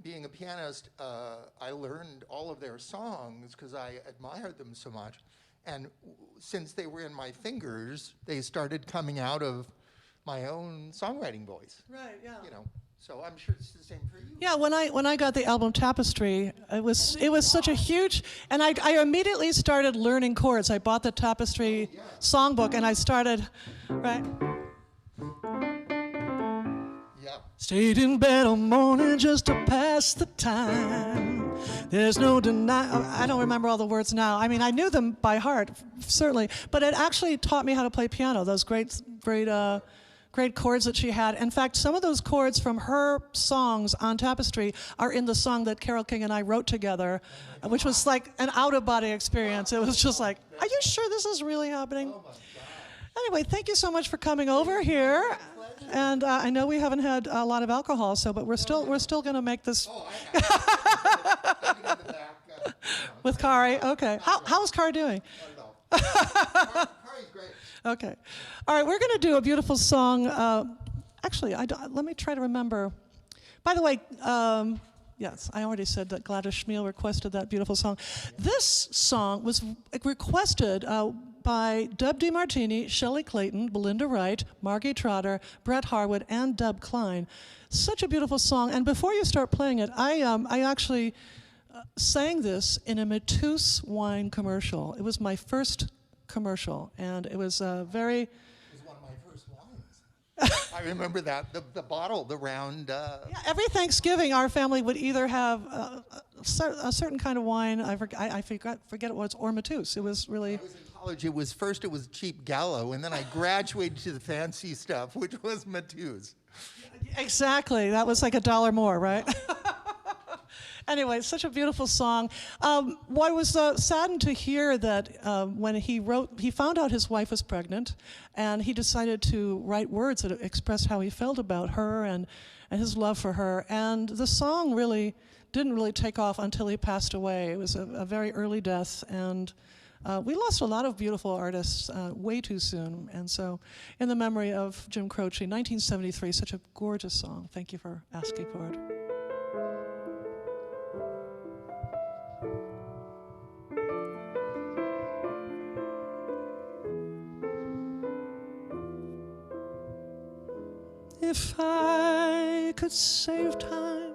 being a pianist, I learned all of their songs because I admired them so much. And since they were in my fingers, they started coming out of my own songwriting voice. Right, yeah. You know, so I'm sure it's the same for you. Yeah, when I got the album Tapestry, it was such a huge, and I immediately started learning chords. I bought the Tapestry songbook and I started, right? Yeah. Stayed in bed all morning just to pass the time. There's no I don't remember all the words now. I mean, I knew them by heart, certainly, but it actually taught me how to play piano. Those great chords that she had. In fact, some of those chords from her songs on Tapestry are in the song that Carole King and I wrote together, which was like an out-of-body experience. It was just like, are you sure this is really happening? Anyway, thank you so much for coming over here. And I know we haven't had a lot of alcohol, but we're still going to make this with Kari. Okay. How's Kari doing? Kari's great. Okay. All right, we're going to do a beautiful song. Actually, let me try to remember. By the way, yes, I already said that Gladys Schmiel requested that beautiful song. This song was requested by Dub DeMartini, Shelley Clayton, Belinda Wright, Margie Trotter, Brett Harwood, and Dub Klein. Such a beautiful song. And before you start playing it, I actually sang this in a Mateus wine commercial. It was my first commercial, and it was very... It was one of my first wines. I remember that, the bottle, the round... Yeah, every Thanksgiving, our family would either have a certain kind of wine, I forget it was, or Mateus. It was really... I was in college, it was cheap Gallo, and then I graduated to the fancy stuff, which was Mateus. Exactly, that was like $1 more, right? Anyway, such a beautiful song. I was saddened to hear that when he found out his wife was pregnant, and he decided to write words that expressed how he felt about her and his love for her. And the song didn't really take off until he passed away. It was a very early death, and we lost a lot of beautiful artists way too soon. And so, in the memory of Jim Croce, 1973, such a gorgeous song. Thank you for asking for it. If I could save time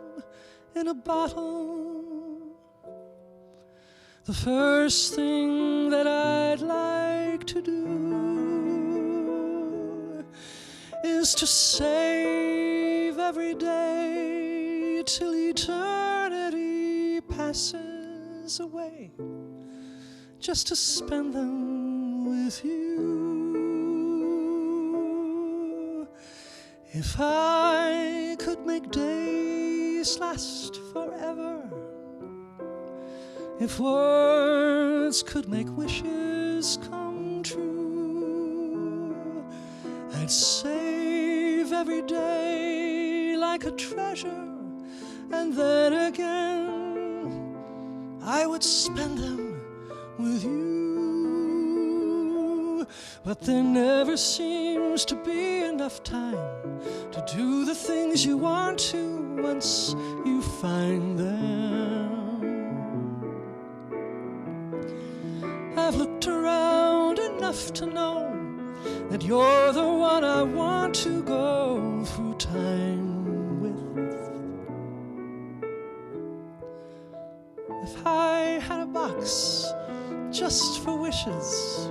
in a bottle, the first thing that I'd like to do is to save every day till eternity passes away, just to spend them with you. If I could make days last forever, if words could make wishes come true, I'd save every day like a treasure, and then again I would spend them with you. But there never seems to be enough time to do the things you want to once you find them. I've looked around enough to know that you're the one I want to go through time with. If I had a box just for wishes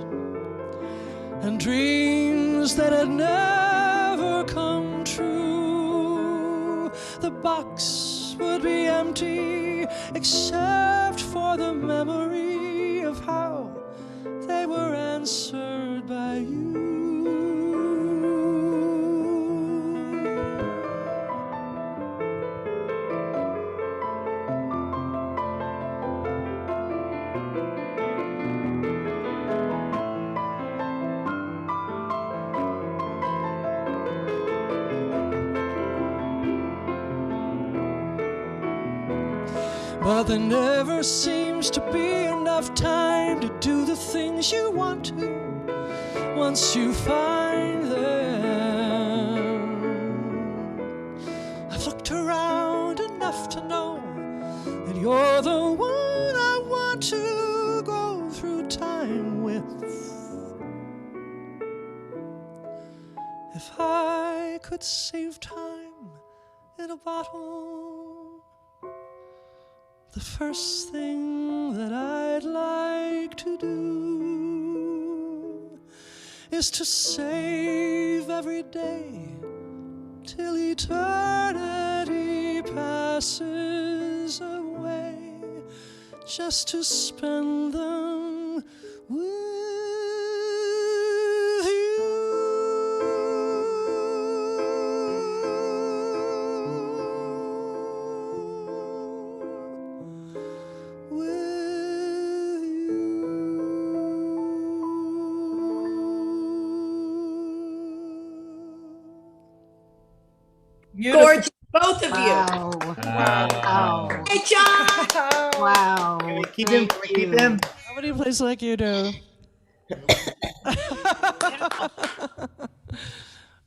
and dreams that had never come true, the box would be empty except for the memory of how they were answered by you. but there never seems to be enough time to do the things you want to once you find them. I've looked around enough to know that you're the one I want to go through time with. If I could save time in a bottle, the first thing that I'd like to do is to save every day till eternity passes away, just to spend them with you. Beautiful. Gorgeous, both of you. Wow. Wow. Hey, John. Wow. Keep him. Keep him. Nobody plays like you do.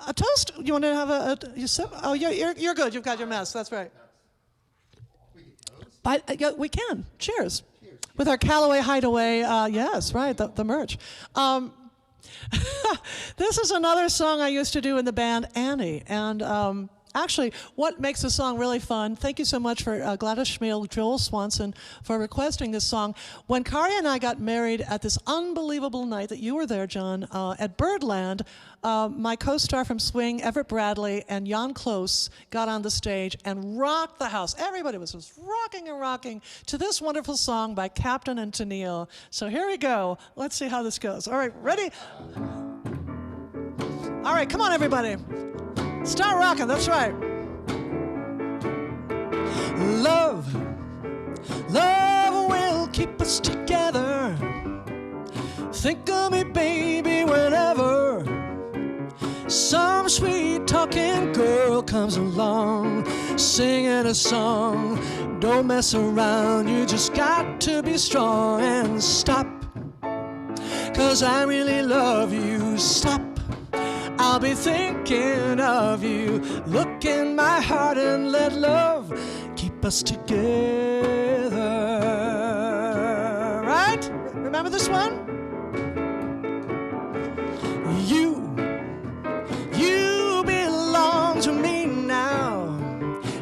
A toast. You want to have you sip? Oh, you're good. You've got your mess. That's right. But we can. Cheers. With our Callaway Hideaway. Yes, right. The merch. This is another song I used to do in the band Annie, and actually, what makes the song really fun, thank you so much for Gladys Schmiel, Joel Swanson, for requesting this song. When Kari and I got married at this unbelievable night that you were there, John, at Birdland, my co-star from Swing, Everett Bradley, and Jan Close got on the stage and rocked the house. Everybody was just rocking and rocking to this wonderful song by Captain and Tennille. So here we go. Let's see how this goes. All right, ready? All right, come on, everybody. Start rocking, that's right. Love will keep us together. Think of me, baby, whenever some sweet talking girl comes along, singing a song. Don't mess around, you just got to be strong and stop, 'cause I really love you. Stop. I'll be thinking of you. Look in my heart and let love keep us together. Right? Remember this one? You belong to me now.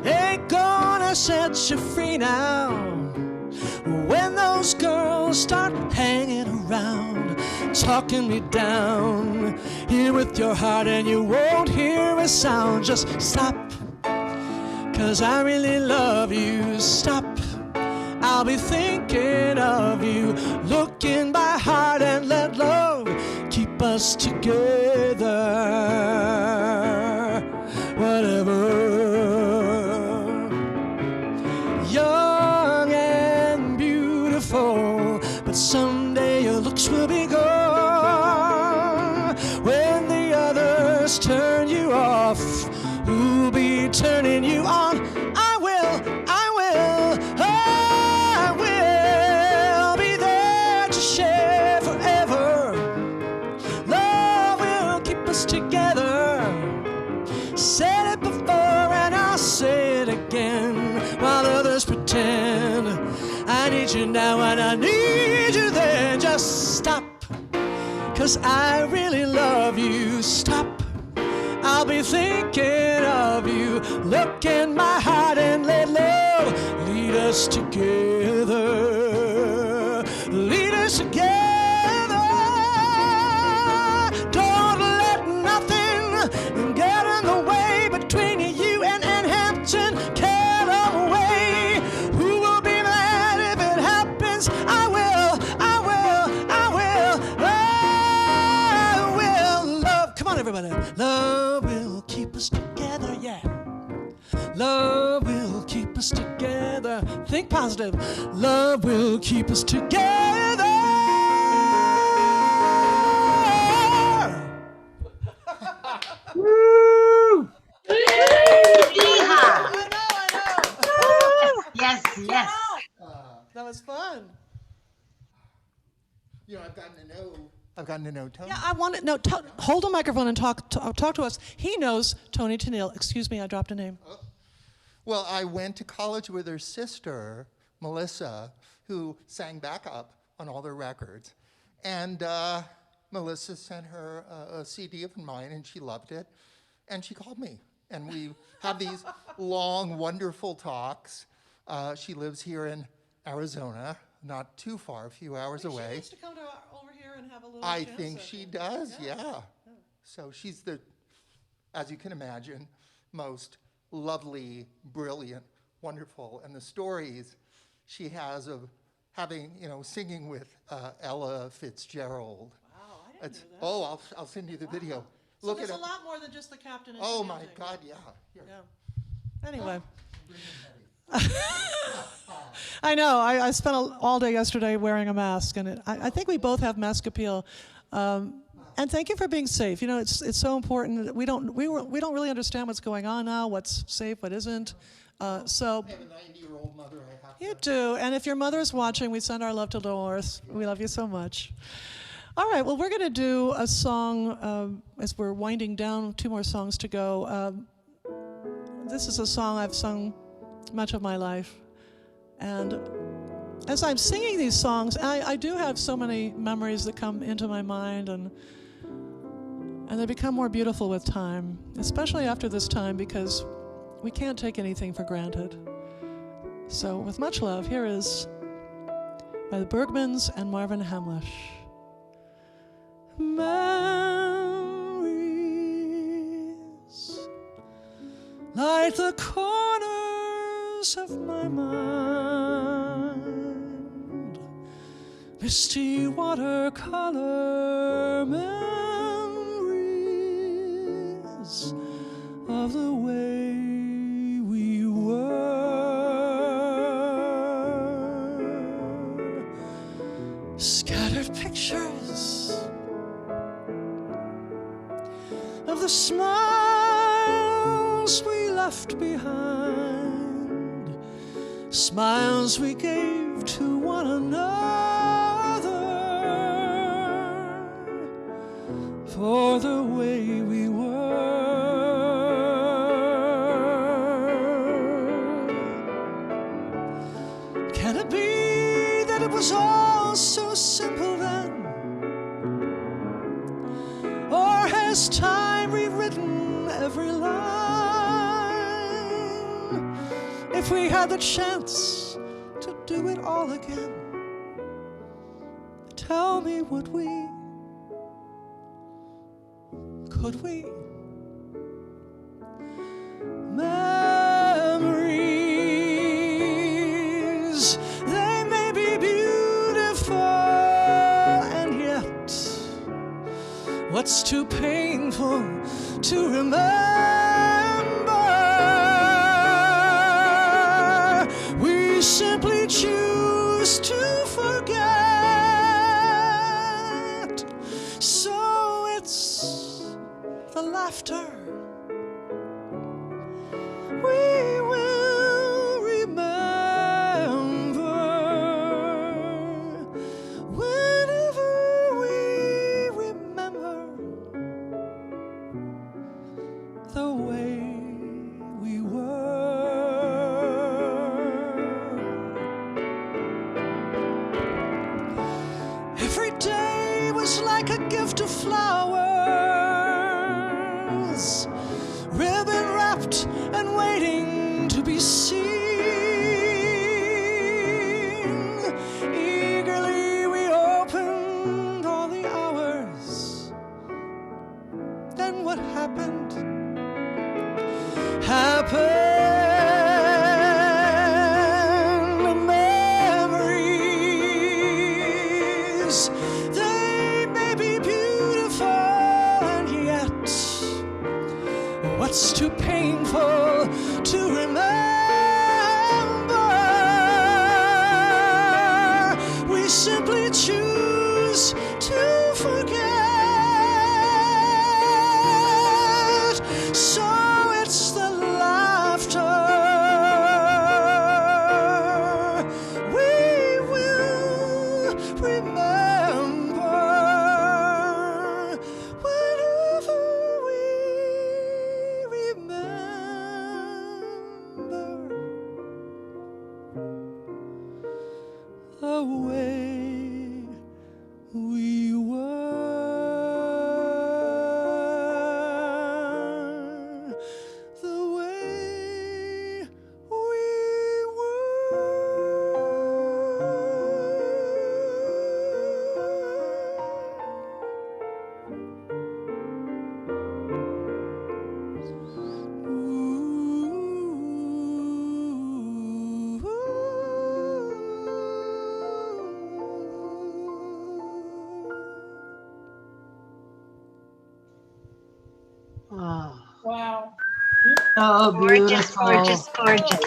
Ain't gonna set you free now. When those girls start hanging around, talking me down, here with your heart and you won't hear a sound. Just stop, 'cause I really love you. Stop, I'll be thinking of you. Look in my heart and let love keep us together. Whatever. Young and beautiful, but someday your looks will be gone. When the others turn you off, who'll be turning you on? I will be there to share forever. Love will keep us together. Said it before and I'll say it again, while others pretend. I need you now and I need you then. Just stop, 'cause I really love you. Stop, I'll be thinking of you. Look in my heart and let love lead us together. Lead us together. Don't let nothing get in the way between you and Hampton Callaway. Who will be mad if it happens? I will. Love, come on, everybody. Love will keep us together, yeah. Love will keep us together. Think positive. Love will keep us together. Woo! Yeehaw. I know. Yes, yes. You know, I've gotten to know Tony. Yeah, I want to know. Hold a microphone and talk to us. He knows Tony Tennille. Excuse me, I dropped a name. Well, I went to college with her sister, Melissa, who sang backup on all their records. And Melissa sent her a CD of mine, and she loved it. And she called me. And we have these long, wonderful talks. She lives here in Arizona, not too far, a few hours away. She needs to come over here and have a little I jam think session. she does, yeah. So she's the, as you can imagine, most lovely, brilliant, wonderful. And the stories she has of having, you know, singing with Ella Fitzgerald. Wow, I didn't know that. Oh, I'll send you the video. So Look there's at a it. lot more than just the captain and Oh the my music. God, yeah. Here. Yeah. Anyway. I know. I spent all day yesterday wearing a mask, and I think we both have mask appeal. And thank you for being safe. You know, it's so important. That we don't really understand what's going on now. What's safe, what isn't. So I have a 90-year-old mother. I have you do. And if your mother's watching, we send our love to Dolores. We love you so much. All right. Well, we're going to do a song as we're winding down. 2 more songs to go. This is a song I've sung much of my life. And as I'm singing these songs, I do have so many memories that come into my mind, and they become more beautiful with time, especially after this time, because we can't take anything for granted. So with much love, here is by the Bergmans and Marvin Hamlish. Memories like the corners of my mind, misty watercolor memories of the way we were, scattered pictures of the smiles we left behind, smiles we gave to one another for the way we were. Can it be that it was all so simple then? Or has time rewritten every line? If we had the chance to do it all again, tell me, would we? Could we? Memories, they may be beautiful, and yet what's too painful to remember? We simply choose to forget. So it's the laughter we will remember whenever we remember the way we were. Every day was like a gift of flowers, ribbon wrapped and waiting to be seen. Eagerly we opened all the hours. Then what happened? Memories, they may be beautiful, and yet what's too painful to remember? We simply choose to forget. So it's the laughter we will remember Oh, Wow. so Gorgeous, beautiful. gorgeous, gorgeous.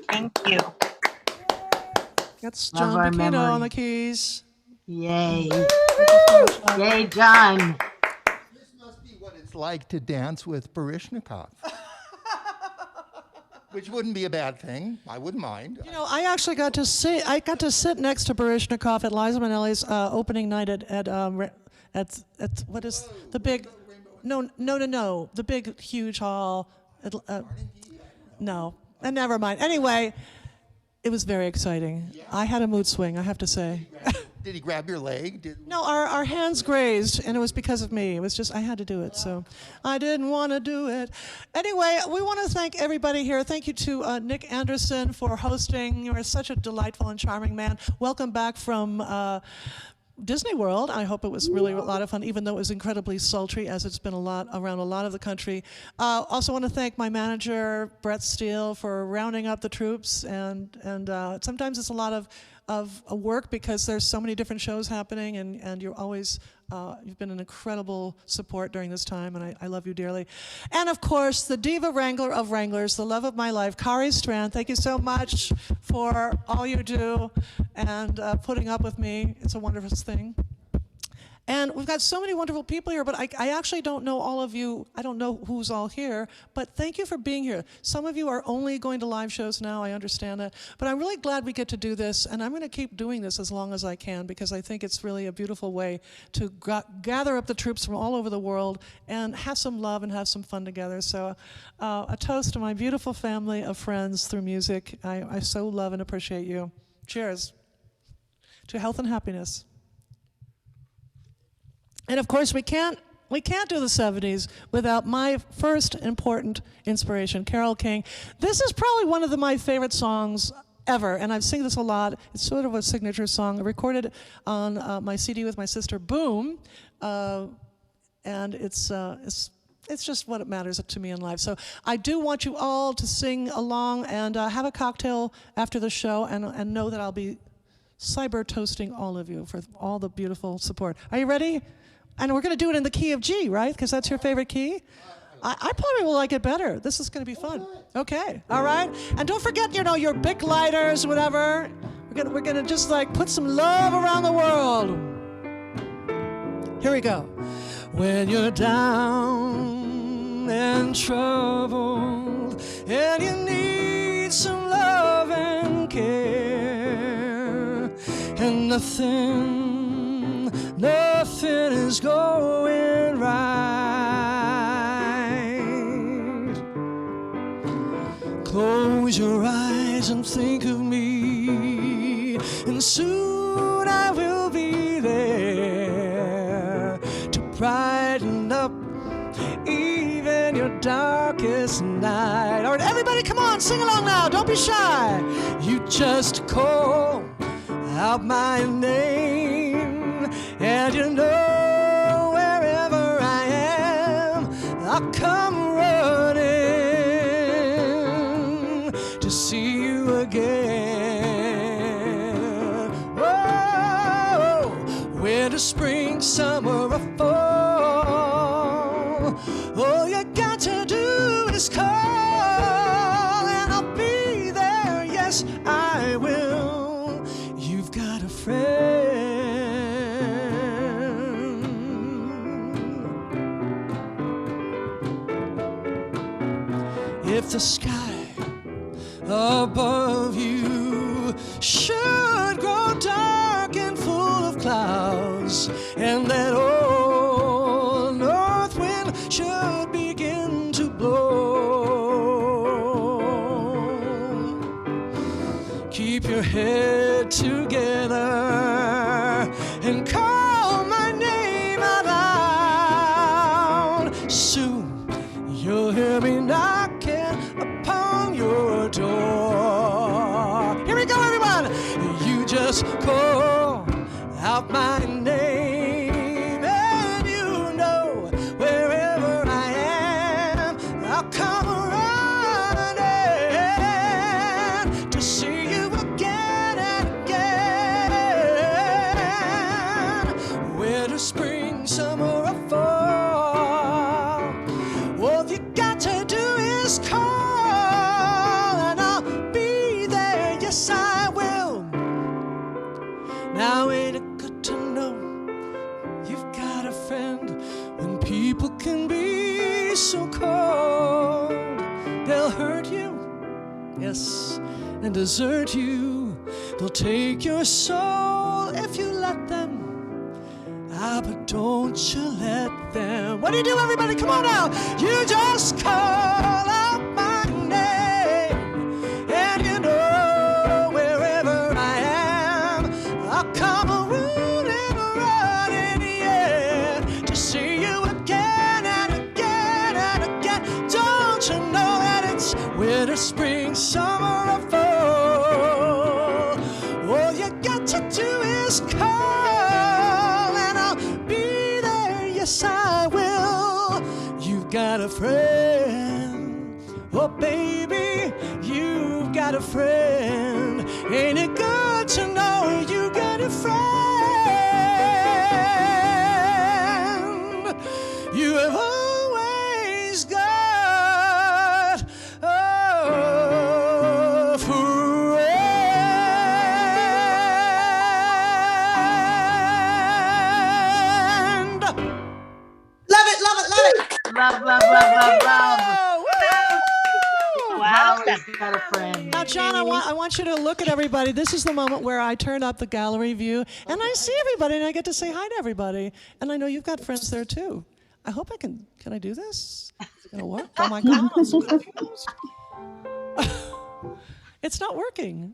Thank you. That's Love John our Bucchino on memory. the keys. Yay. Thank you so much, love. Yay, John. This must be what it's like to dance with Baryshnikov. Which wouldn't be a bad thing. I wouldn't mind. You know, I actually got to see. I got to sit next to Baryshnikov at Liza Minnelli's opening night at what is the big? No, the big huge hall. No, and never mind. Anyway, it was very exciting. I had a mood swing, I have to say. Did he grab your leg? No, our hands grazed, and it was because of me. It was just, I had to do it, so I didn't want to do it. Anyway, we want to thank everybody here. Thank you to Nick Anderson for hosting. You're such a delightful and charming man. Welcome back from Disney World. I hope it was really a lot of fun, even though it was incredibly sultry, as it's been a lot around a lot of the country. Also want to thank my manager, Brett Steele, for rounding up the troops, and sometimes it's a lot of work because there's so many different shows happening, and you're always you've been an incredible support during this time, and I love you dearly. And of course, the diva wrangler of wranglers, the love of my life, Kari Strand. Thank you so much for all you do and putting up with me. It's a wonderful thing. And we've got so many wonderful people here, but I actually don't know all of you. I don't know who's all here, but thank you for being here. Some of you are only going to live shows now, I understand that. But I'm really glad we get to do this, and I'm going to keep doing this as long as I can because I think it's really a beautiful way to gather up the troops from all over the world and have some love and have some fun together. So a toast to my beautiful family of friends through music. I so love and appreciate you. Cheers to health and happiness. And of course, we can't do the 70s without my first important inspiration, Carole King. This is probably one of my favorite songs ever, and I've sing this a lot. It's sort of a signature song. I recorded on my CD with my sister Boom, and it's just what it matters to me in life. So I do want you all to sing along and have a cocktail after the show, and know that I'll be cyber toasting all of you for all the beautiful support. Are you ready? And we're going to do it in the key of G, right? Because that's your favorite key? I probably will like it better. This is going to be fun. Okay, all right? And don't forget, your Bic lighters, whatever. We're gonna just like put some love around the world. Here we go. When you're down and troubled and you need some love and care and nothing is going right. Close your eyes and think of me, and soon I will be there to brighten up even your darkest night. All right, everybody, come on, sing along now. Don't be shy. You just call out my name, and wherever I am, I'll come running to see you again. Oh, winter, spring, summer, or fall, all you got to do is call, and I'll be there. Yes, I will. You've got a friend. If the sky above you should grow dark and full of clouds, and that old north wind should begin to blow, keep your head together and call my name out loud. Soon you'll hear me knocking upon your door. Here we go, everyone. You just call out my name, and wherever I am, I'll come running to see you again and again. Winter, spring, summer, or fall, friend when people can be so cold. They'll hurt you, yes, and desert you. They'll take your soul if you let them. But don't you let them. What do you do, everybody? Come on now. You just call out my name, and you know wherever I am, I'll come running, yeah, to see you again and again and again. Don't you know that it's winter, spring, summer, or fall? All you got to do is call. Yes, I will. You've got a friend. Oh, baby, you've got a friend. Ain't it good to know you got a friend? You have always got a friend. Love. Wow. Always got a friend. Now, John, I want you to look at everybody. This is the moment where I turn up the gallery view, and I see everybody, and I get to say hi to everybody. And I know you've got friends there, too. I hope I can I do this? Is it going to work? Oh, my God, I'm so confused. It's not working.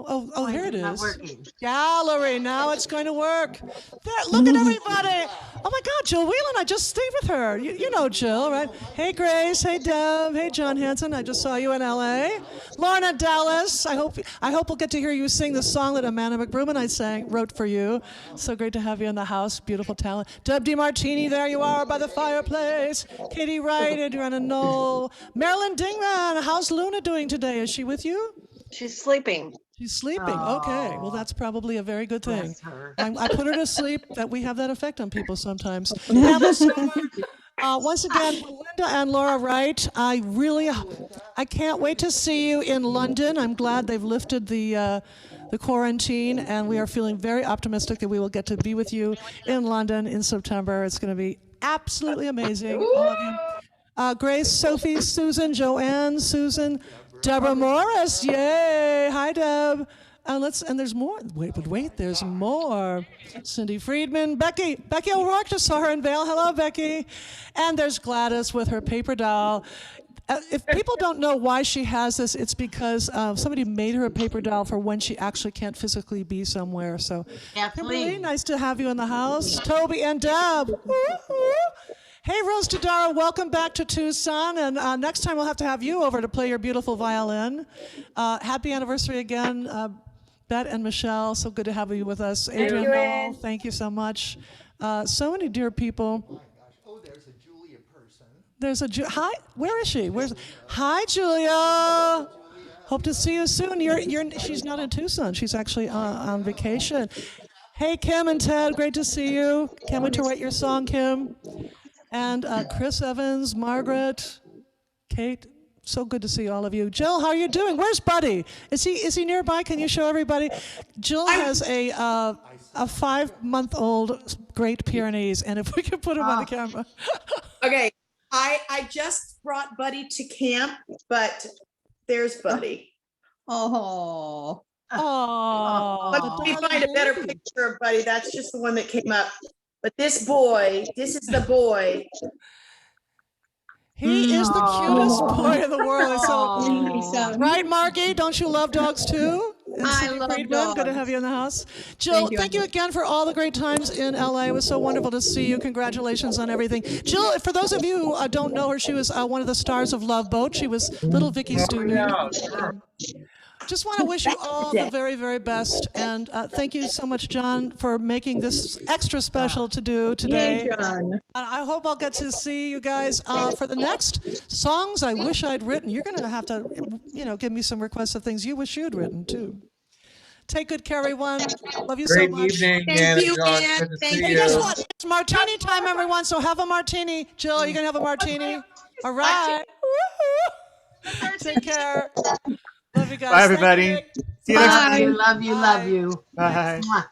Oh, here it is. Not working. Gallery, now it's going to work. There, look at everybody. Oh my God, Jill Whelan, I just stayed with her. You know Jill, right? Hey Grace, hey Deb, hey John Hanson, I just saw you in LA. Lorna Dallas, I hope we'll get to hear you sing the song that Amanda McBroom and I wrote for you. So great to have you in the house, beautiful talent. Deb DiMartini, there you are by the fireplace. Katie Wright, Adriana Knoll. Marilyn Dingman, how's Luna doing today? Is she with you? She's sleeping. She's sleeping. Okay. Well, that's probably a very good thing. Bless her. I put her to sleep. That we have that effect on people sometimes. Once again, Linda and Laura Wright, I can't wait to see you in London. I'm glad they've lifted the quarantine, and we are feeling very optimistic that we will get to be with you in London in September. It's going to be absolutely amazing. All of you. Grace, Sophie, Susan, Joanne, Susan, Deborah Morris, yay! Hi, Deb. And there's more. Wait, there's more. Cindy Friedman, Becky O'Rourke, just saw her in Vail. Hello, Becky. And there's Gladys with her paper doll. If people don't know why she has this, it's because somebody made her a paper doll for when she actually can't physically be somewhere. So, Kimberly, nice to have you in the house. Toby and Deb. Hey, Rose Tadaro, welcome back to Tucson, and next time we'll have to have you over to play your beautiful violin. Happy anniversary again, Bet and Michelle. So good to have you with us. Adrian Knoll, thank you so much. So many dear people. Oh my gosh. Oh, there's a Julia person. There's hi, where is she? Hi, Julia. Hope to see you soon. She's not in Tucson. She's actually on vacation. Hey, Kim and Ted, great to see you. Can't wait to write your song, Kim. And Chris Evans, Margaret, Kate, so good to see all of you. Jill, how are you doing? Where's Buddy? Is he nearby? Can you show everybody? Jill has a 5-month-old Great Pyrenees, and if we could put him on the camera. Okay, I just brought Buddy to camp, but there's Buddy. Oh. Let me find a better picture of Buddy. That's just the one that came up. But this is the boy. He is the cutest boy in the world. So, right, Margie? Don't you love dogs too? And I Cindy love Friedman, dogs. good to have you in the house. Jill, thank you again for all the great times in LA. It was so wonderful to see you. Congratulations on everything. Jill, for those of you who don't know her, she was one of the stars of Love Boat. She was little Vicky's student. Just want to wish you all the very, very best. And thank you so much, John, for making this extra special to do today. Yay, John. I hope I'll get to see you guys for the next songs I wish I'd written. You're going to have to, give me some requests of things you wish you'd written, too. Take good care, everyone. Love you so much. Great evening, Thank Anna, you, John. Ann. Good to Thank see you. Hey, you. guess what? It's martini time, everyone, so have a martini. Jill, are you going to have a martini? All right. Woo-hoo. Take care. Love you guys. Bye, everybody. See you next Love time. you, love you, love you. Bye. Mwah.